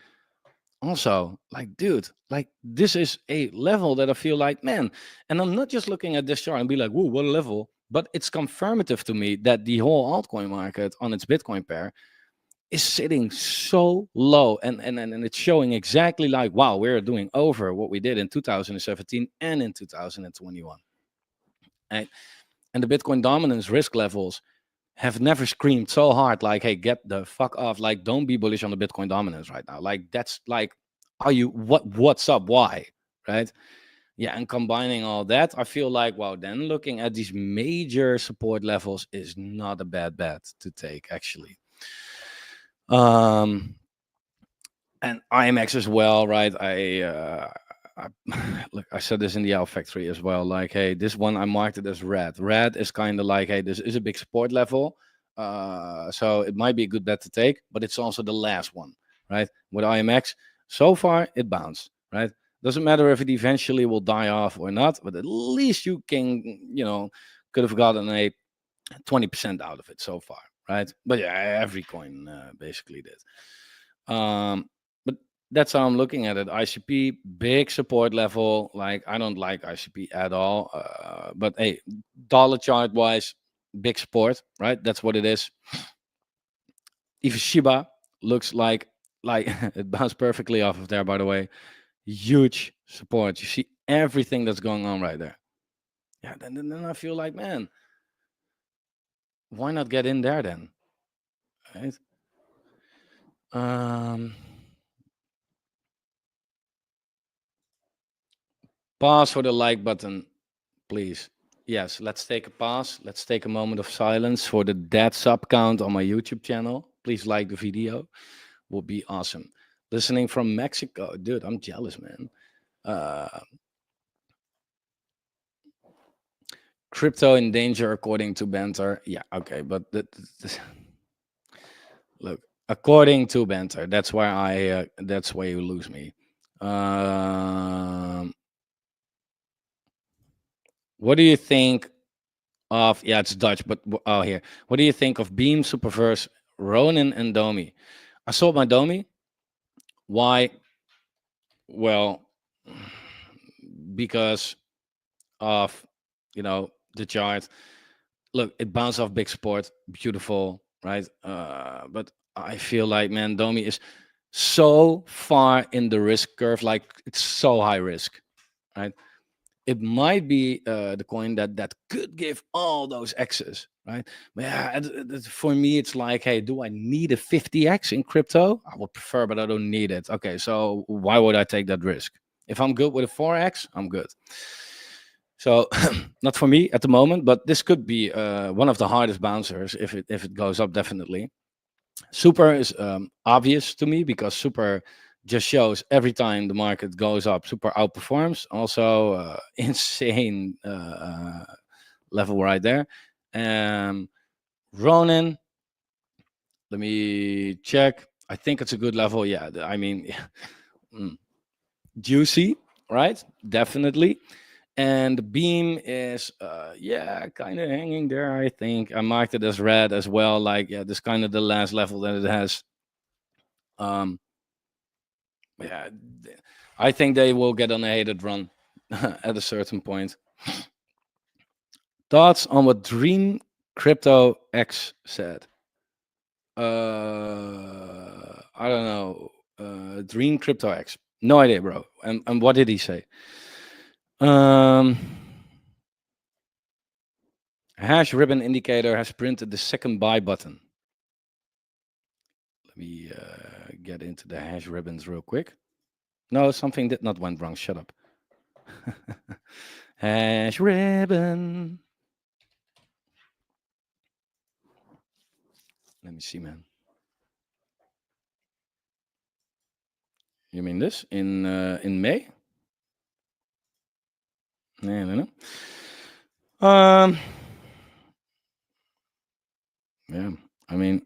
also, like, dude, like, this is a level that I feel like, man, and I'm not just looking at this chart and be like, whoa, what a level, but it's confirmative to me that the whole altcoin market on its Bitcoin pair is sitting so low, and it's showing exactly like, wow, we're doing over what we did in 2017 and in 2021. Right? And the Bitcoin dominance risk levels have never screamed so hard, like, hey, get the fuck off, like, don't be bullish on the Bitcoin dominance right now. Like, that's like, are you, what's up, why, right? Yeah, and combining all that, I feel like, wow, then looking at these major support levels is not a bad bet to take actually. um and IMX as well, right? I look, I said this in the Alpha Factory as well. Like, hey, this one I marked it as red. Red is kind of like, hey, this is a big support level, so it might be a good bet to take, but it's also the last one, right? With IMX, so far it bounced, right? Doesn't matter if it eventually will die off or not, but at least you can, could have gotten a 20% out of it so far, right? But yeah, every coin basically did. But that's how I'm looking at it. ICP, big support level. Like, I don't like ICP at all. But hey, dollar chart wise, big support, right? That's what it is. Even Shiba looks like it bounced perfectly off of there, by the way. Huge support. You see everything that's going on right there. Yeah, then I feel like, man, why not get in there then? Right? Um, Pause for the like button, please. Yes, let's take a pause. Let's take a moment of silence for the dead sub count on my YouTube channel. Please like the video. Would be awesome. Listening from Mexico, dude, I'm jealous, man. Uh, Crypto in danger according to Banter. Yeah, okay, but look, according to Banter, that's where that's where you lose me. Um, what do you think of? Yeah, it's Dutch, but oh here. What do you think of Beam, Superverse, Ronin, and Domi? I sold my Domi. Why? Well, because of the chart. Look, it bounced off big support, beautiful, right? But I feel like, man, Domi is so far in the risk curve, like it's so high risk, right? It might be the coin that could give all those X's, right? But yeah, for me, it's like, hey, do I need a 50x in crypto? I would prefer, but I don't need it. Okay, so why would I take that risk? If I'm good with a 4x, I'm good. So not for me at the moment, but this could be one of the hardest bouncers if it goes up, definitely. Super is obvious to me because Super just shows every time the market goes up, Super outperforms. Also, insane level right there. Ronin, let me check. I think it's a good level. Yeah, I mean, juicy, right? Definitely. And the beam is yeah, kind of hanging there. I think I marked it as red as well, like, yeah, this kind of the last level that it has. um yeah, I think they will get on a hated run at a certain point. Thoughts on what Dream Crypto X said? I don't know. Dream Crypto X, no idea, bro. And what did he say? um Hash ribbon indicator has printed the second buy button. Let me get into the hash ribbons real quick. No, something did not went wrong. Shut up. Hash ribbon. Let me see, man. You mean this in May? No, no, no. Yeah. I mean,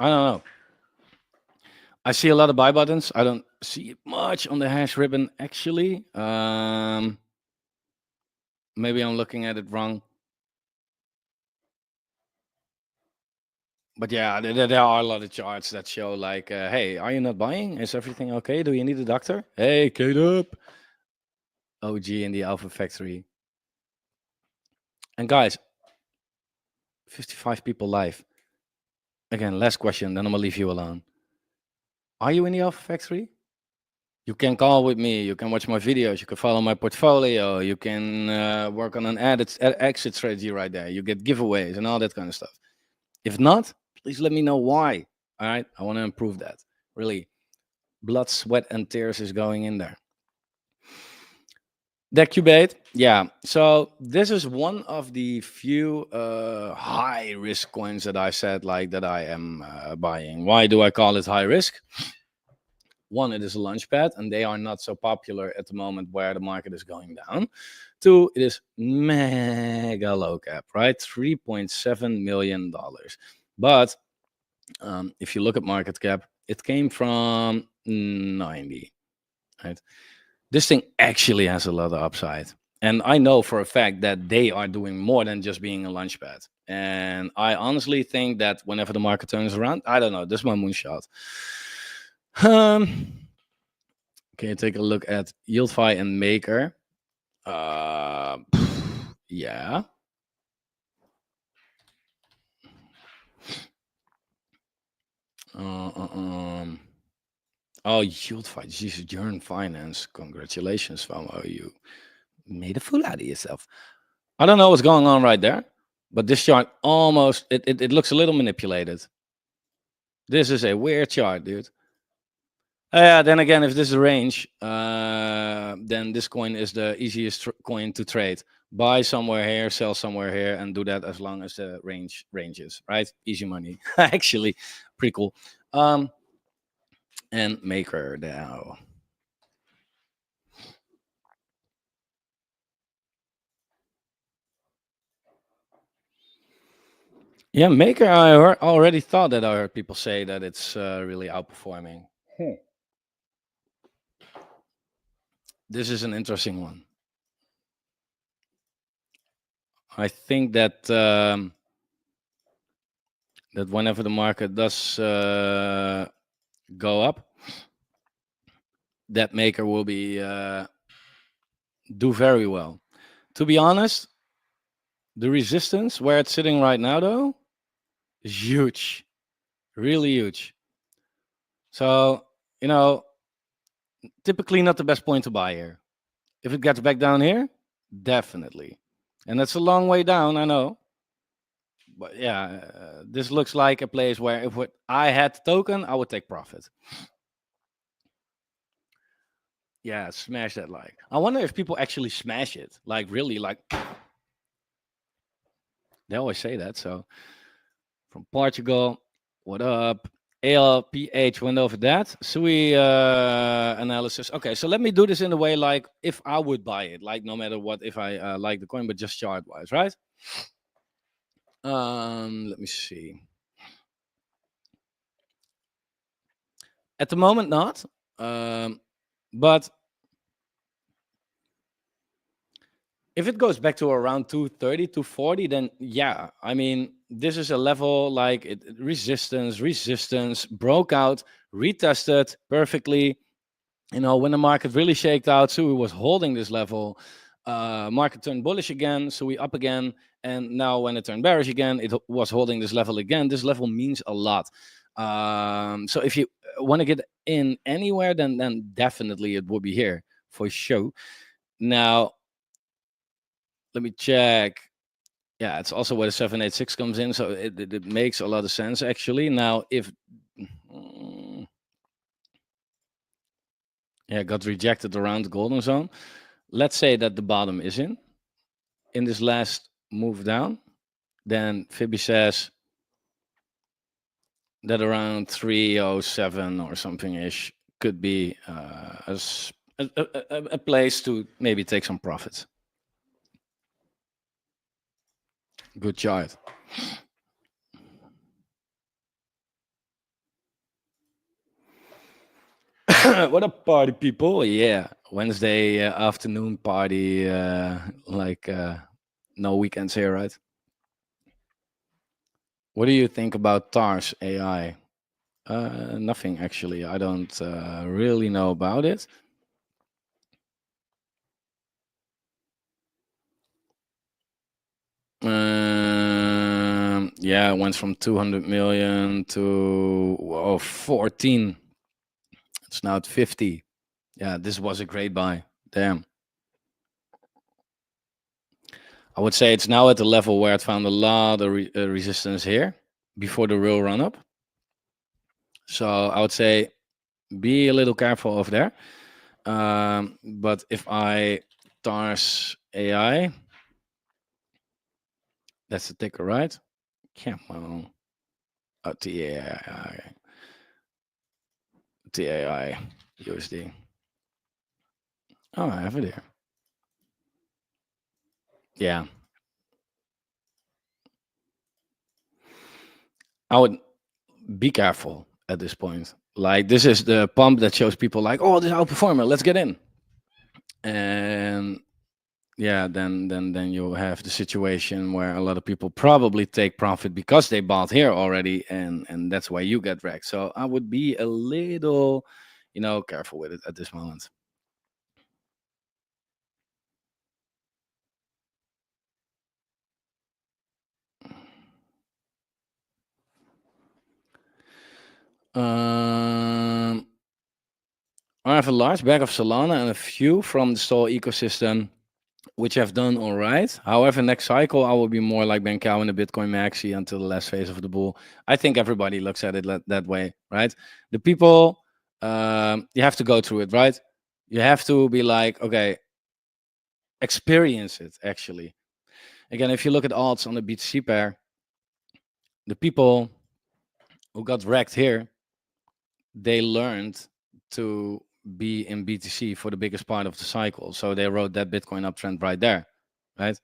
I don't know. I see a lot of buy buttons. I don't see much on the hash ribbon actually. Maybe I'm looking at it wrong. But yeah, there are a lot of charts that show like, hey, are you not buying? Is everything okay? Do you need a doctor? Hey, Caleb. OG in the Alpha Factory. And guys, 55 people live. Again, last question, then I'm gonna leave you alone. Are you in the Alpha Factory? You can call with me. You can watch my videos. You can follow my portfolio. You can work on an exit strategy right there. You get giveaways and all that kind of stuff. If not, please let me know why. All right, I want to improve that. Really, blood, sweat, and tears is going in there. Decubate, yeah. So this is one of the few high risk coins that I said like that I am buying. Why do I call it high risk? One, it is a launchpad, and they are not so popular at the moment where the market is going down. Two, it is mega low cap, right? $3.7 million. But if you look at market cap, it came from 90, right? This thing actually has a lot of upside. And I know for a fact that they are doing more than just being a launchpad. And I honestly think that whenever the market turns around, I don't know, this is my moonshot. Can you take a look at YieldFi and Maker? Yeah. Oh, YieldFi, Jesus, you're in finance. Congratulations, FOMO. You made a fool out of yourself. I don't know what's going on right there, but this chart almost, it looks a little manipulated. This is a weird chart, dude. Yeah, then again, if this is a range, then this coin is the easiest coin to trade. Buy somewhere here, sell somewhere here, and do that as long as the ranges, right? Easy money. Actually, pretty cool. And Maker now. Yeah, Maker. Already thought that I heard people say that it's really outperforming. This is an interesting one. I think that that whenever the market does go up, that Maker will be do very well. To be honest, the resistance where it's sitting right now, though, is huge, really huge. So typically not the best point to buy here. If it gets back down here, definitely. And that's a long way down, I know. But yeah, this looks like a place where if I had the token, I would take profit. Yeah, smash that like. I wonder if people actually smash it. Like really, like they always say that. So from Portugal, what up? ALPH went over that. SUI analysis. Okay, so let me do this in a way like if I would buy it, like no matter what, if I like the coin, but just chart wise, right? Let me see. At the moment, not. But if it goes back to around 230, 240, then yeah, I mean, this is a level like resistance, broke out, retested perfectly. When the market really shaked out, so we was holding this level. Market turned bullish again, so we up again. And now when it turned bearish again, it was holding this level again. This level means a lot. So if you want to get in anywhere, then definitely it will be here for sure. Now, let me check. Yeah, it's also where the 786 comes in, so it makes a lot of sense actually. Now, if yeah, got rejected around the golden zone. Let's say that the bottom is in this last move down, then Fibby says that around 307 or something ish could be a place to maybe take some profits. Good chart. What up, party people? Yeah, Wednesday afternoon party, like no weekends here, right? What do you think about TARS AI? Nothing actually. I don't really know about it. Yeah, it went from 200 million to 14. It's now at 50. Yeah, this was a great buy. Damn. I would say it's now at the level where it found a lot of resistance here before the real run up. So I would say be a little careful over there. But if I TARS AI, that's the ticker, right? Come on. TAI. TAI USD. Oh, I have it here. Yeah. I would be careful at this point. Like this is the pump that shows people like, oh, this outperformer, let's get in. And yeah, then you have the situation where a lot of people probably take profit because they bought here already, and that's why you get wrecked. So I would be a little, careful with it at this moment. I have a large bag of Solana and a few from the Sol ecosystem, which have done all right. However, next cycle, I will be more like Ben Cow in the Bitcoin Maxi until the last phase of the bull. I think everybody looks at it that way, right? The people you have to go through it, right? You have to be like, okay, experience it actually. Again, if you look at alts on the BTC pair, the people who got wrecked here, they learned to be in BTC for the biggest part of the cycle. So they rode that Bitcoin uptrend right there, right?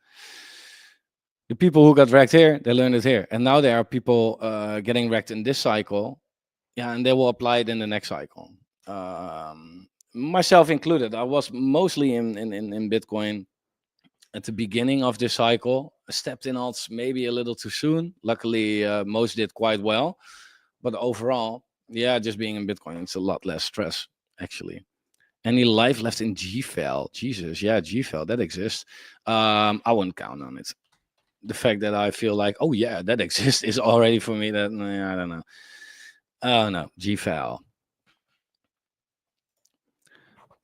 The people who got wrecked here, they learned it here. And now there are people getting wrecked in this cycle. Yeah, and they will apply it in the next cycle. Myself included. I was mostly in Bitcoin at the beginning of this cycle. I stepped in alts maybe a little too soon. Luckily, most did quite well. But overall, yeah, just being in Bitcoin, it's a lot less stress, actually. Any life left in GFAL? Jesus, yeah, GFAL, that exists. I wouldn't count on it. The fact that I feel like, oh yeah, that exists is already for me that, I don't know. Oh no, GFAL.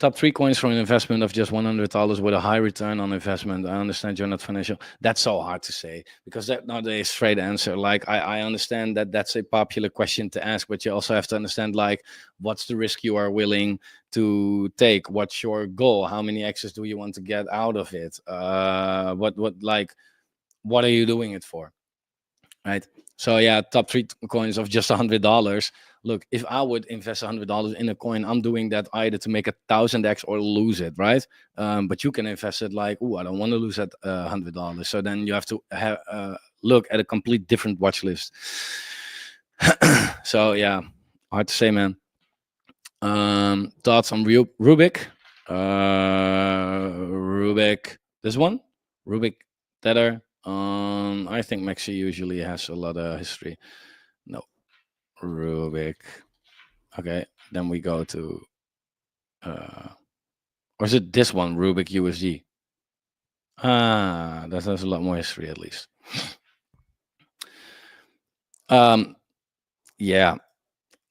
Top 3 coins for an investment of just $100 with a high return on investment. I understand you're not financial. That's so hard to say because that's not a straight answer. Like I understand that that's a popular question to ask, but you also have to understand like what's the risk you are willing to take? What's your goal? How many X's do you want to get out of it? What are you doing it for? Right. So yeah, top 3 coins of just $100. Look, if I would invest $100 in a coin, I'm doing that either to make 1,000x or lose it, right? But you can invest it like, oh, I don't want to lose that $100. So then you have to have look at a complete different watch list. So yeah, hard to say, man. Thoughts on Rubik? Rubik, this one, Rubik Tether. I think Maxi usually has a lot of history. No, Rubik. Okay, then we go to, or is it this one, Rubik USD? That has a lot more history at least. Yeah,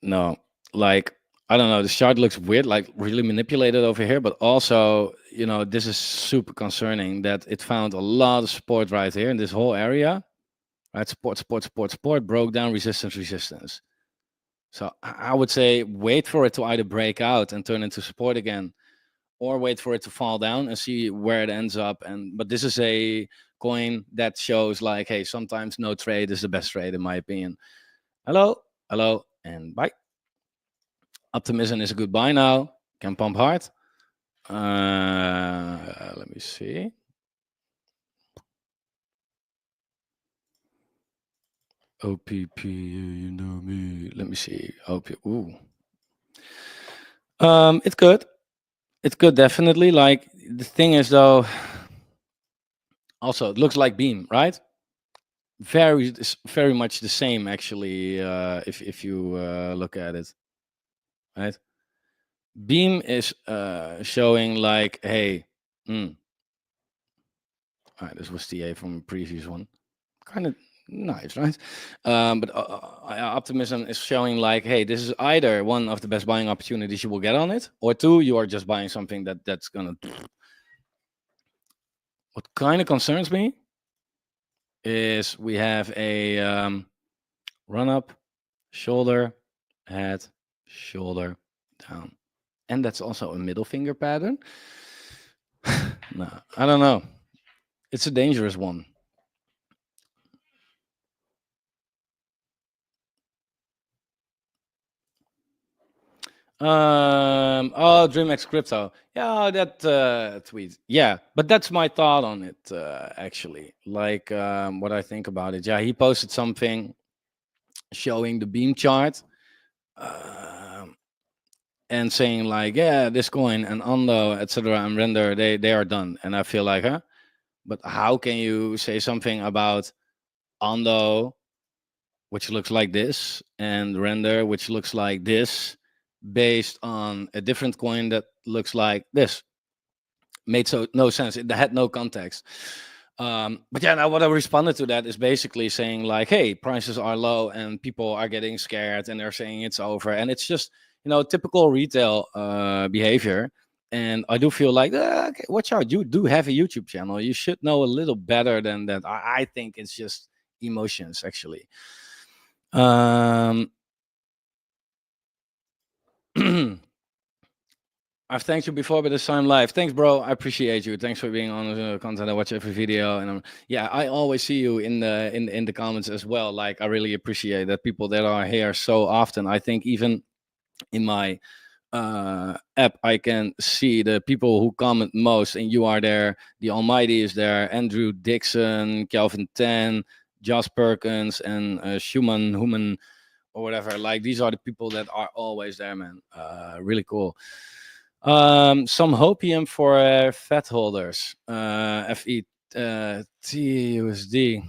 no, like I don't know. The chart looks weird, like really manipulated over here, but also, this is super concerning that it found a lot of support right here in this whole area. Right, support, broke down, resistance. So I would say wait for it to either break out and turn into support again, or wait for it to fall down and see where it ends up. But this is a coin that shows like, hey, sometimes no trade is the best trade in my opinion. Hello, and bye. Optimism is a good buy now. Can pump hard. Let me see. OPP, you know me. Let me see. Ooh. It's good. It's good, definitely. Like the thing is though, also it looks like Beam, right? Very much the same actually. If you look at it, right? Beam is showing like, hey, all right, this was TA from a previous one. Kind of nice, right? But optimism is showing like, hey, this is either one of the best buying opportunities you will get on it, or two, you are just buying something that's gonna. What kind of concerns me is we have a run up, shoulder, head, shoulder, down, and that's also a middle finger pattern. No, I don't know. It's a dangerous one. DreamX Crypto. Yeah, that tweet. Yeah, but that's my thought on it, actually. Like, what I think about it. Yeah, he posted something showing the beam chart, and saying like, yeah, this coin and Ondo, etc., and Render, they are done. And I feel like, huh? But how can you say something about Ondo, which looks like this, and Render, which looks like this, based on a different coin that looks like this? Made no sense. It had no context. But yeah, now what I responded to that is basically saying like, hey, prices are low and people are getting scared and they're saying it's over, and it's just typical retail behavior. And I do feel like, okay, watch out, you do have a YouTube channel, you should know a little better than that. I think it's just emotions actually. I've thanked you before, but this time live. Thanks, bro. I appreciate you. Thanks for being on the content. I watch every video, and yeah, I always see you in the comments as well. Like, I really appreciate that people that are here so often. I think even in my app, I can see the people who comment most, and you are there. The Almighty is there. Andrew Dixon, Calvin Ten, Josh Perkins, and Schumann Human or whatever. Like, these are the people that are always there, man. Really cool. Some hopium for fat holders. FE TUSD.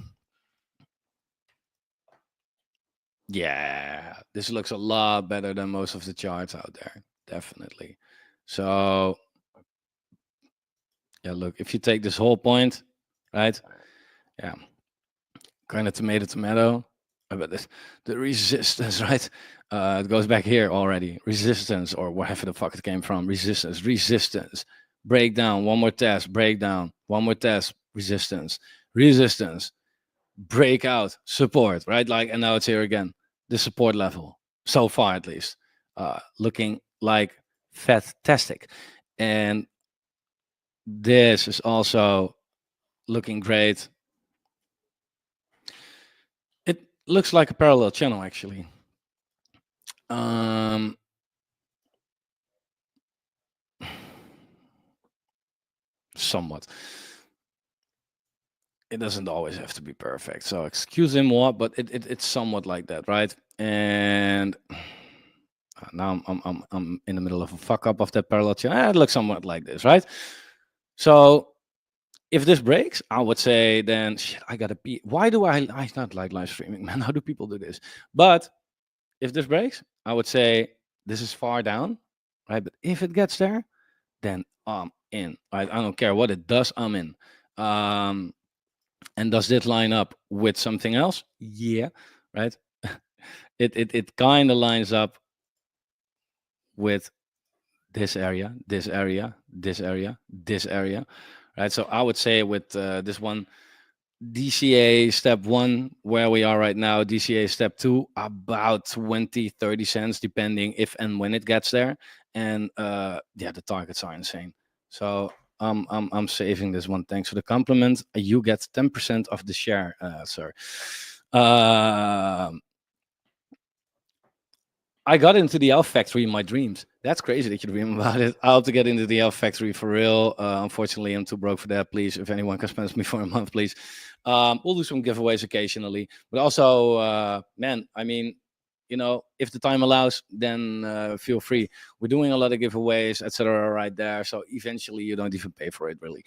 Yeah, this looks a lot better than most of the charts out there. Definitely. So yeah, look, if you take this whole point, right? Yeah, kind of tomato. But this, the resistance, right? It goes back here already. Resistance, or wherever the fuck it came from. Resistance. Breakdown. One more test. Breakdown. One more test. Resistance. Breakout. Support. Right? Like, and now it's here again. The support level. So far, at least, looking like fantastic. And this is also looking great. It looks like a parallel channel, actually. Um, somewhat. It doesn't always have to be perfect. So excuse him what, but it's somewhat like that, right? And now I'm in the middle of a fuck up of that parallel channel. It looks somewhat like this, right? So if this breaks, I would say then shit, I gotta be. Why do I not like live streaming, man? How do people do this? But if this breaks, I would say this is far down, right? But if it gets there, then I'm in. Right? I don't care what it does, I'm in. And does this line up with something else? Yeah, right. It kind of lines up with this area, this area, this area, this area, right? So I would say with this one, DCA step 1, where we are right now, DCA step 2, about 20-30 cents, depending if and when it gets there. And yeah, the targets are insane. So I'm saving this one. Thanks for the compliment. You get 10% of the share, sir. Um I got into the Elf Factory in my dreams. That's crazy that you dream about it. I hope to get into the Elf Factory for real. Unfortunately, I'm too broke for that. Please, if anyone can sponsor me for a month, please. We'll do some giveaways occasionally, but also, man, I mean, if the time allows, then feel free. We're doing a lot of giveaways, etc. right there. So eventually, you don't even pay for it, really.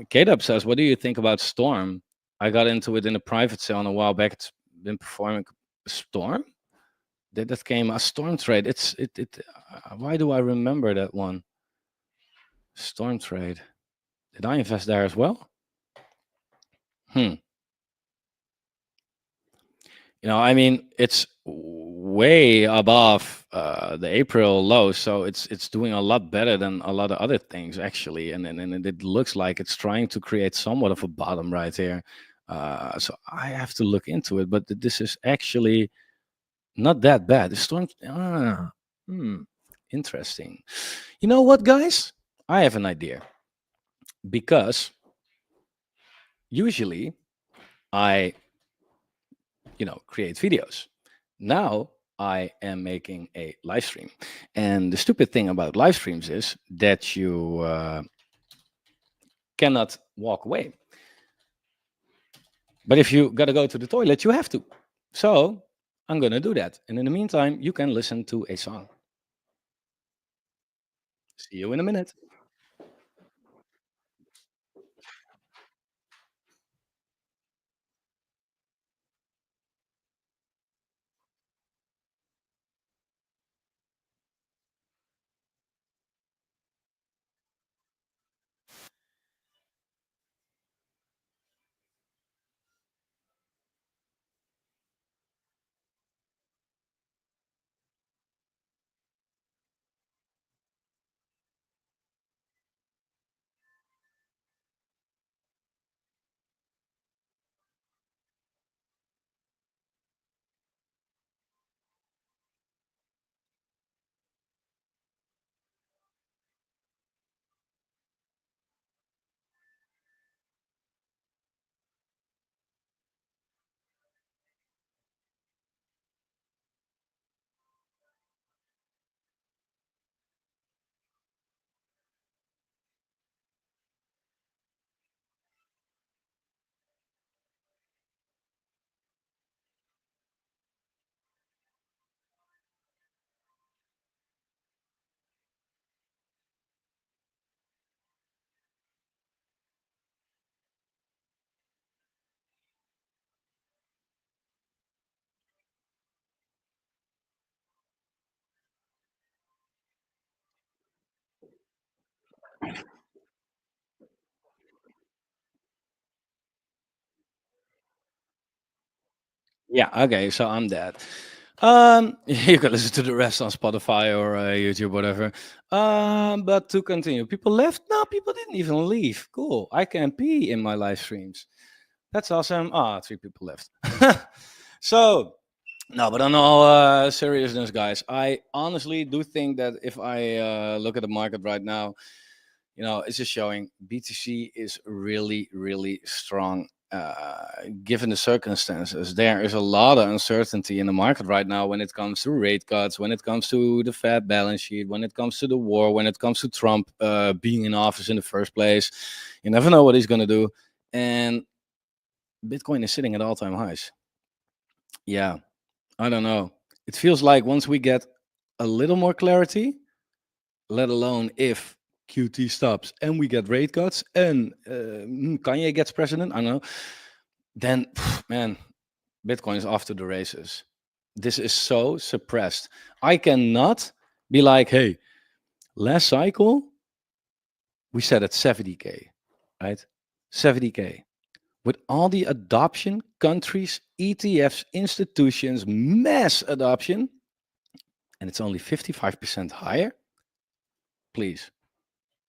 K-Dub says, "What do you think about Storm? I got into it in a private sale a while back. It's been performing. Storm? That came a Storm trade. Why do I remember that one? Storm trade. Did I invest there as well? Hmm. I mean, it's way above the April low, so it's doing a lot better than a lot of other things actually, and it looks like it's trying to create somewhat of a bottom right here. So I have to look into it, but this is actually not that bad. The storm. Interesting. You know what, guys? I have an idea because usually I, create videos. Now I am making a live stream, and the stupid thing about live streams is that you cannot walk away. But if you gotta go to the toilet, you have to. So I'm gonna do that, and in the meantime, you can listen to a song. See you in a minute. Yeah, okay, so I'm dead. You can listen to the rest on Spotify or YouTube, whatever. But to continue, people left? No, people didn't even leave. Cool. I can pee in my live streams. That's awesome. Ah, 3 people left. So, no, but on all seriousness, guys, I honestly do think that if I look at the market right now, it's just showing BTC is really, really strong. Given the circumstances, there is a lot of uncertainty in the market right now when it comes to rate cuts, when it comes to the Fed balance sheet, when it comes to the war, when it comes to Trump being in office in the first place. You never know what he's going to do. And Bitcoin is sitting at all-time highs. Yeah, I don't know. It feels like once we get a little more clarity, let alone if QT stops and we get rate cuts and Kanye gets president, I don't know, then man, Bitcoin is off to the races. This is so suppressed. I cannot be like, hey, last cycle we set at 70K, right? 70K. With all the adoption, countries, ETFs, institutions, mass adoption, and it's only 55% higher, please,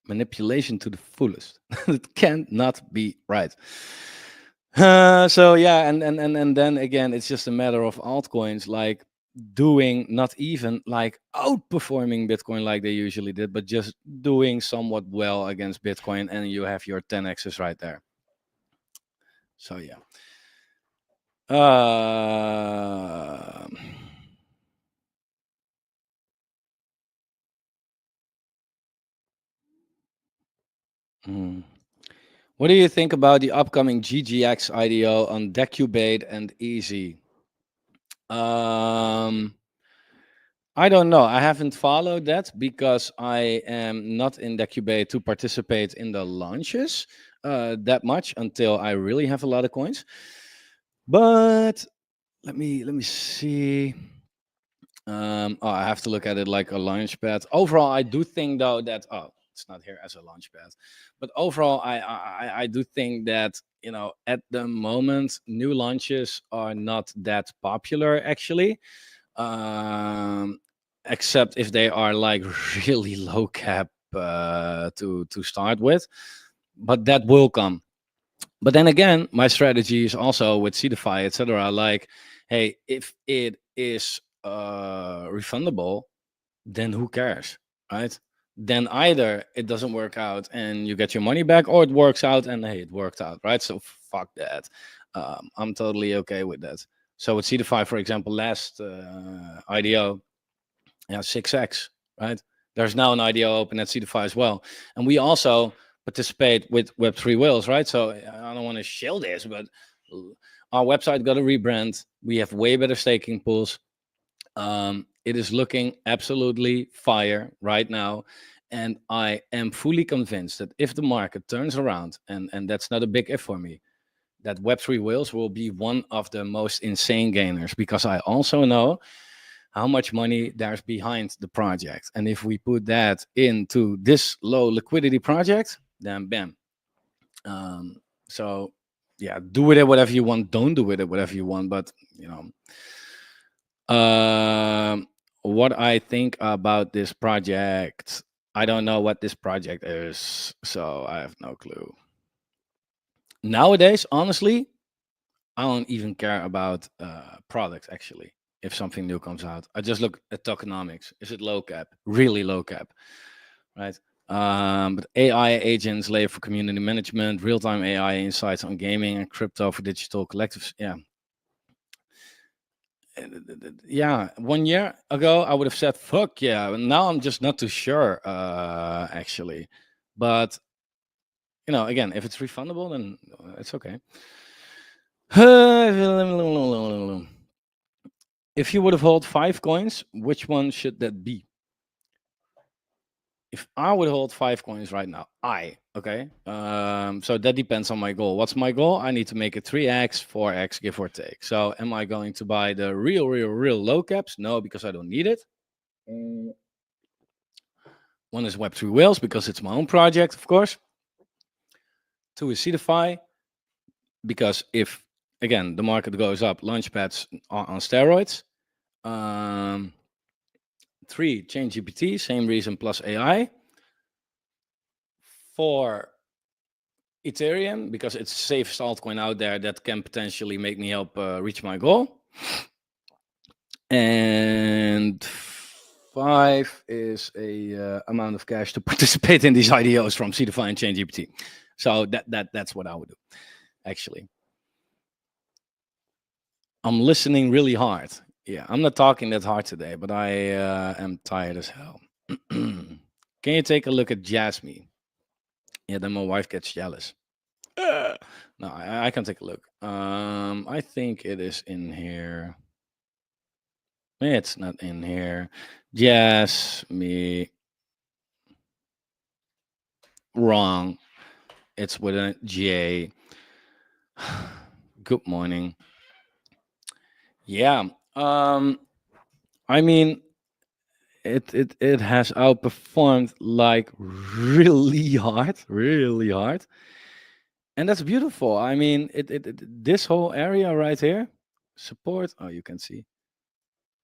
manipulation to the fullest. It cannot be right. So yeah, and then again, it's just a matter of altcoins like doing not even like outperforming Bitcoin like they usually did, but just doing somewhat well against Bitcoin, and you have your 10x's right there. So yeah. Uh, hmm. What do you think about the upcoming GGX IDO on Decubate and Easy? Um, I don't know. I haven't followed that because I am not in Decubate to participate in the launches that much until I really have a lot of coins. But let me see. I have to look at it like a launch pad. Overall, I do think though that it's not here as a launch pad, but overall, I do think that at the moment new launches are not that popular actually, um, except if they are like really low cap to start with, but that will come. But then again, my strategy is also with Seedify, etc. Like, hey, if it is refundable, then who cares, right? Then either it doesn't work out and you get your money back, or it works out and hey, it worked out, right? So fuck that. I'm totally okay with that. So with Seedify, for example, last IDO, yeah, 6x, right? There's now an IDO open at Seedify as well, and we also participate with Web3 Whales, right? So I don't want to shill this, but our website got a rebrand. We have way better staking pools. It is looking absolutely fire right now, and I am fully convinced that if the market turns around, and that's not a big if for me, that Web3 Whales will be one of the most insane gainers, because I also know how much money there's behind the project. And if we put that into this low liquidity project, then bam. So yeah, do with it whatever you want. Don't do with it whatever you want. But what I think about this project, I don't know what this project is, so I have no clue. Nowadays, honestly, I don't even care about products actually. If something new comes out, I just look at tokenomics. Is it low cap? Really low cap, right? But AI agents layer for community management, real-time AI insights on gaming and crypto for digital collectives. Yeah. Yeah, 1 year ago I would have said fuck yeah. Now I'm just not too sure, actually. But again, if it's refundable, then it's okay. If you would have hold 5 coins, which one should that be? If I would hold 5 coins right now, okay. So that depends on my goal. What's my goal? I need to make it 3x, 4x, give or take. So am I going to buy the real low caps? No, because I don't need it. One is Web3 Whales because it's my own project, of course. 2 is Seedify because if, again, the market goes up, launchpads are on steroids. 3, ChangeGPT, same reason, plus AI. 4, Ethereum, because it's the safest altcoin out there that can potentially make me help reach my goal. And 5 is a amount of cash to participate in these IDOs from Seedify and ChangeGPT. So that's what I would do, actually. I'm listening really hard. Yeah, I'm not talking that hard today, but I am tired as hell. Can you take a look at Jasmine? Yeah, then my wife gets jealous. No, I can take a look. I think it is in here. It's not in here. Jasmine. Wrong. It's with a J. Good morning. Yeah. I mean, it has outperformed like really hard, and that's beautiful. I mean, this whole area right here, support. Oh, you can see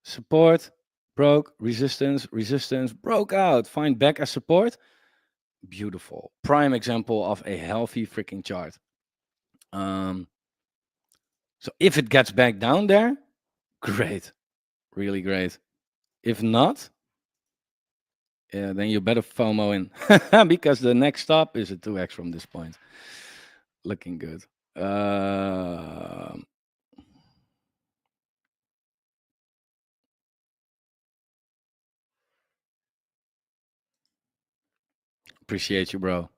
support, broke, resistance, broke out, find back as support. Beautiful, prime example of a healthy freaking chart. So if it gets back down there, great, really great. If not, yeah, then you better FOMO in because the next stop is a 2x from this point. Looking good. Appreciate you, bro.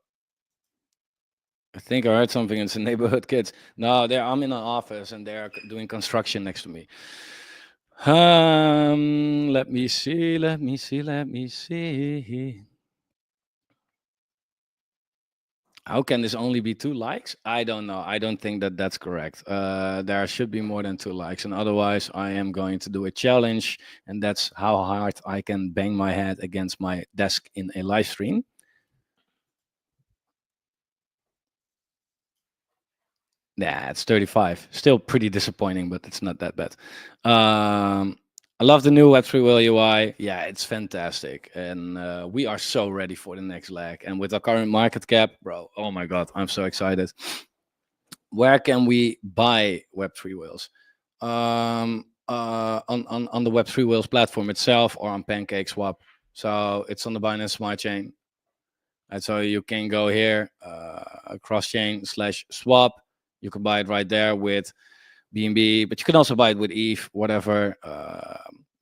I think I heard something. It's the neighborhood kids. No, I'm in an office and they're doing construction next to me. Let me see. How can this only be 2 likes? I don't know. I don't think that that's correct. There should be more than 2 likes, and otherwise I am going to do a challenge, and that's how hard I can bang my head against my desk in a live stream. Yeah, it's 35. Still pretty disappointing, but it's not that bad. I love the new Web3 Whale UI. Yeah, it's fantastic. And we are so ready for the next leg. And with our current market cap, bro, oh my God, I'm so excited. Where can we buy Web3 Whales? On the Web3 Whales platform itself or on PancakeSwap. So it's on the Binance Smart Chain. And so you can go here, cross-chain /swap. You can buy it right there with BNB, but you can also buy it with ETH, whatever.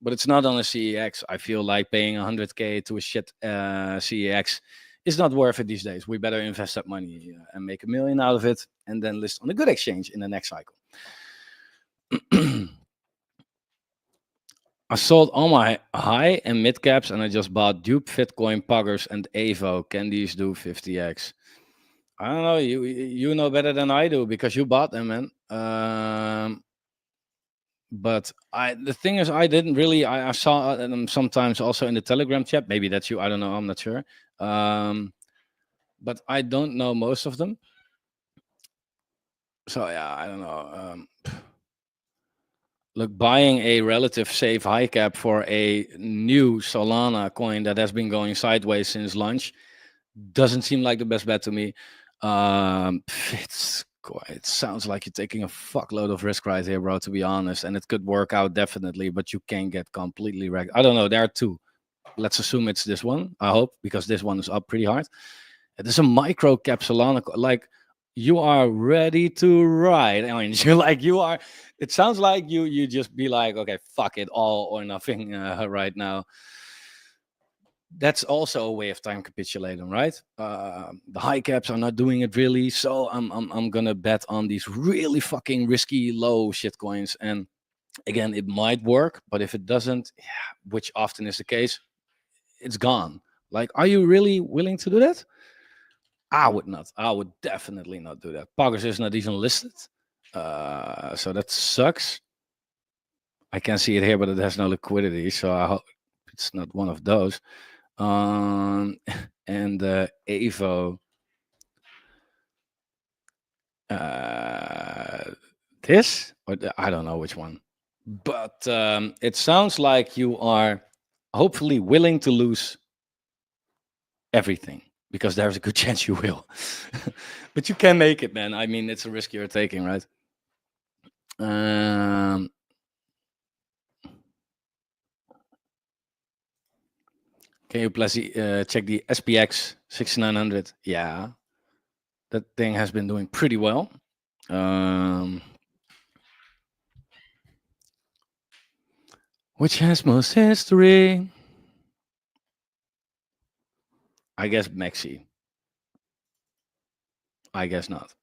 But it's not on a CEX. I feel like paying 100K to a shit CEX is not worth it these days. We better invest that money and make $1 million out of it and then list on a good exchange in the next cycle. I sold all my high and mid caps and I just bought Dupe, Fitcoin, Puggers, and Evo. Can these do 50x? I don't know. You know better than I do because you bought them, man. But the thing is, I didn't really. I saw them sometimes also in the Telegram chat. Maybe that's you. I don't know. I'm not sure. But I don't know most of them. So yeah, I don't know. Look, buying a relative safe high cap for a new Solana coin that has been going sideways since launch doesn't seem like the best bet to me. It sounds like you're taking a fuckload of risk right here, bro, to be honest. And it could work out definitely, but you can get completely wrecked. I don't know. There are 2. Let's assume it's this one, I hope, because this one is up pretty hard. It is a micro cap Solana. Like, you are ready to ride. I mean, you're like, you are. It sounds like you just be like, okay, fuck it, all or nothing right now. That's also a way of time capitulating, right? The high caps are not doing it really, so I'm gonna bet on these really fucking risky low shit coins. And again, it might work, but if it doesn't, yeah, which often is the case, it's gone. Like, are you really willing to do that? I would not. I would definitely not do that. Poggers is not even listed, so that sucks. I can see it here, but it has no liquidity, so I hope it's not one of those. And Evo. This or I don't know which one, but it sounds like you are hopefully willing to lose everything because there's a good chance you will. But you can make it, man. I mean, it's a risk you're taking, right? Um, can you please check the SPX 6900? Yeah, that thing has been doing pretty well. Which has most history? I guess Maxi. I guess not.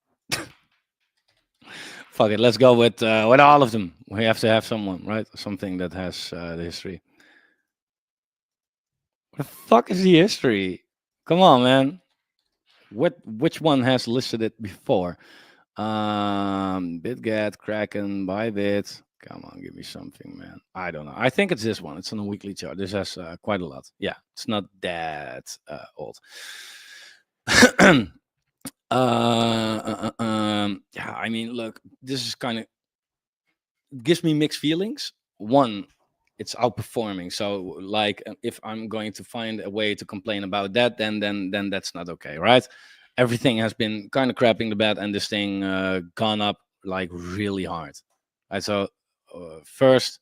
Fuck it. Let's go with all of them. We have to have someone, right? Something that has the history. What the fuck is the history? Come on, man. Which one has listed it before? BitGet, Kraken, Bybit. Come on, give me something, man. I don't know. I think it's this one. It's on a weekly chart. This has quite a lot. Yeah, it's not that old. Yeah, I mean, look, this is kind of gives me mixed feelings. One, it's outperforming. So, like, if I'm going to find a way to complain about that, then that's not okay, right? Everything has been kind of crapping the bed, and this thing gone up like really hard. Right. So, first,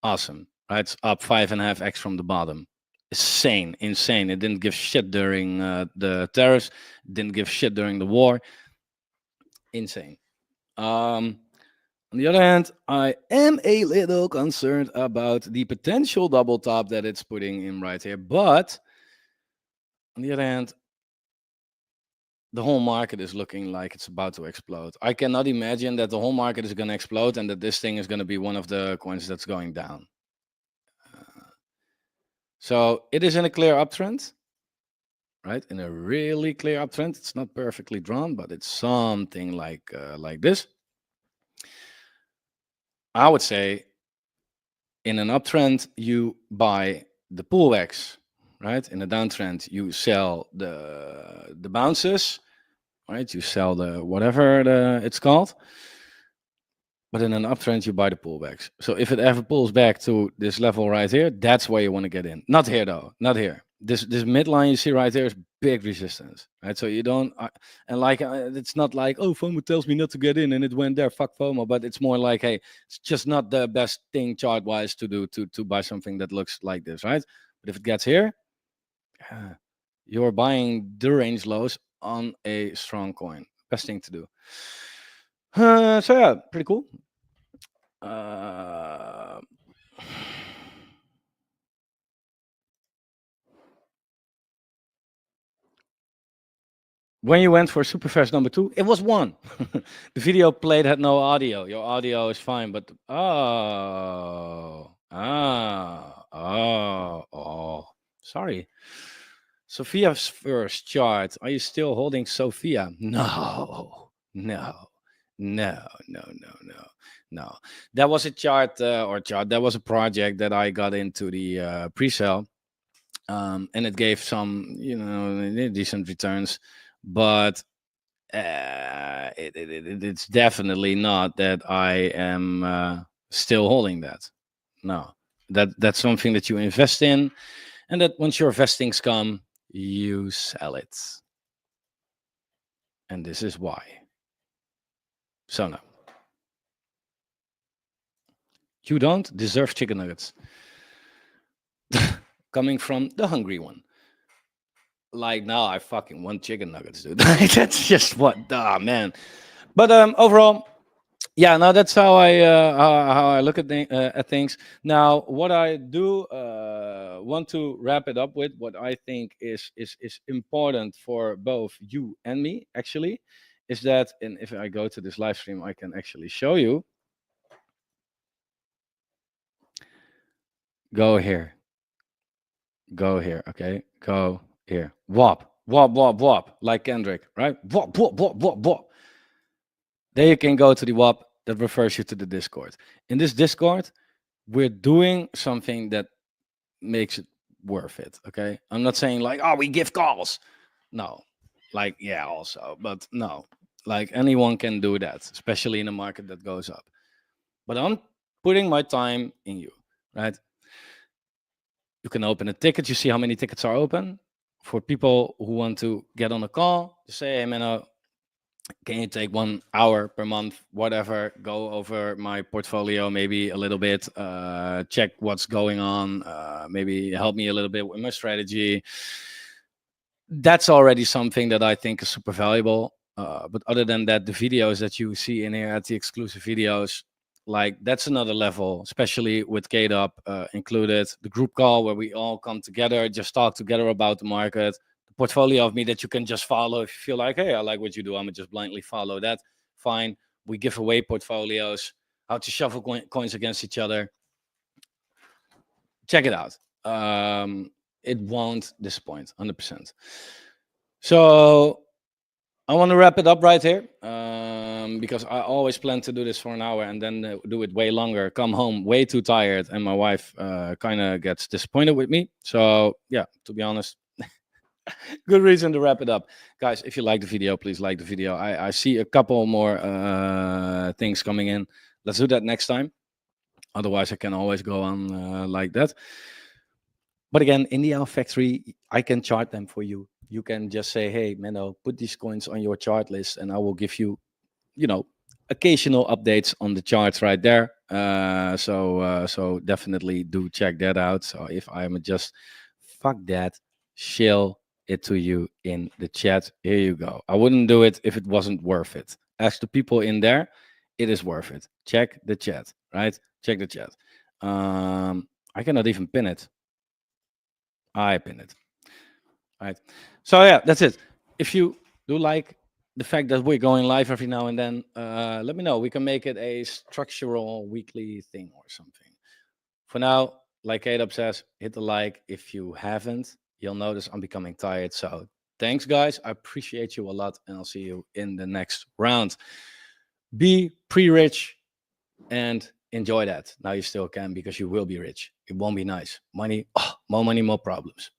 awesome. Right, it's up 5.5x from the bottom. Insane. It didn't give shit during the tariffs. Didn't give shit during the war. Insane. On the other hand, I am a little concerned about the potential double top that it's putting in right here. But on the other hand, the whole market is looking like it's about to explode. I cannot imagine that the whole market is going to explode and that this thing is going to be one of the coins that's going down. So it is in a clear uptrend, right? In a really clear uptrend. It's not perfectly drawn, but it's something like this. I would say in an uptrend, you buy the pullbacks, right? In a downtrend, you sell the bounces, right? You sell the whatever it's called. But in an uptrend, you buy the pullbacks. So if it ever pulls back to this level right here, that's where you want to get in. Not here though, not here. This midline you see right there is big resistance, right? So you don't, and like it's not like, oh, FOMO tells me not to get in and it went there, fuck FOMO. But it's more like, hey, it's just not the best thing chart wise to do to buy something that looks like this, right? But if it gets here, you're buying the range lows on a strong coin. Best thing to do. So yeah, pretty cool. When you went for Superfast number 2, it was 1. The video played had no audio. Your audio is fine, but sorry. Sophia's first chart. Are you still holding Sophia? No. That was a chart That was a project that I got into the pre-sale, and it gave some, decent returns, but it's definitely not that I am still holding that. No, that's something that you invest in, and that once your vestings come, you sell it. And this is why. So no, you don't deserve chicken nuggets. Coming from the hungry one. Like now, I fucking want chicken nuggets, dude. That's just what, man. But overall, yeah, now that's how I look at things. Now, what I do want to wrap it up with, what I think is important for both you and me, actually, is that, and if I go to this live stream, I can actually show you. Go here. Go here. Okay. Go here. Wop. Wop, wop, wop. Like Kendrick, right? Wop, wop, wop, wop, wop. There you can go to the WAP that refers you to the Discord. In this Discord, we're doing something that makes it worth it. Okay, I'm not saying like, oh, we give calls. No, like, yeah, also, but no, like anyone can do that, especially in a market that goes up. But I'm putting my time in you, right? You can open a ticket. You see how many tickets are open. For people who want to get on a call, you say, hey, man, can you take 1 hour per month, whatever, go over my portfolio maybe a little bit, check what's going on, maybe help me a little bit with my strategy. That's already something that I think is super valuable. But other than that, the videos that you see in here at the exclusive videos, like that's another level, especially with KDOP included. The group call where we all come together, just talk together about the market. The portfolio of me that you can just follow if you feel like, hey, I like what you do, I'm gonna just blindly follow that. Fine. We give away portfolios, how to shuffle coins against each other. Check it out. It won't disappoint, 100%. So I want to wrap it up right here, because I always plan to do this for an hour and then do it way longer. Come home way too tired, and my wife kind of gets disappointed with me. So yeah, to be honest, good reason to wrap it up, guys. If you like the video, please like the video. I see a couple more things coming in. Let's do that next time. Otherwise, I can always go on like that. But again, in the Alpha Factory, I can chart them for you. You can just say, hey, Menno, put these coins on your chart list, and I will give you, occasional updates on the charts right there. So definitely do check that out. So if I'm just fuck that, shill it to you in the chat. Here you go. I wouldn't do it if it wasn't worth it. Ask the people in there, it is worth it. Check the chat, right? Check the chat. I cannot even pin it. I pin it. All right. So yeah, that's it. If you do like the fact that we're going live every now and then, let me know. We can make it a structural weekly thing or something. For now, like Kate says, hit the like. If you haven't, you'll notice I'm becoming tired. So thanks, guys. I appreciate you a lot, and I'll see you in the next round. Be pre-rich and enjoy that. Now you still can, because you will be rich. It won't be nice. Money, more money, more problems.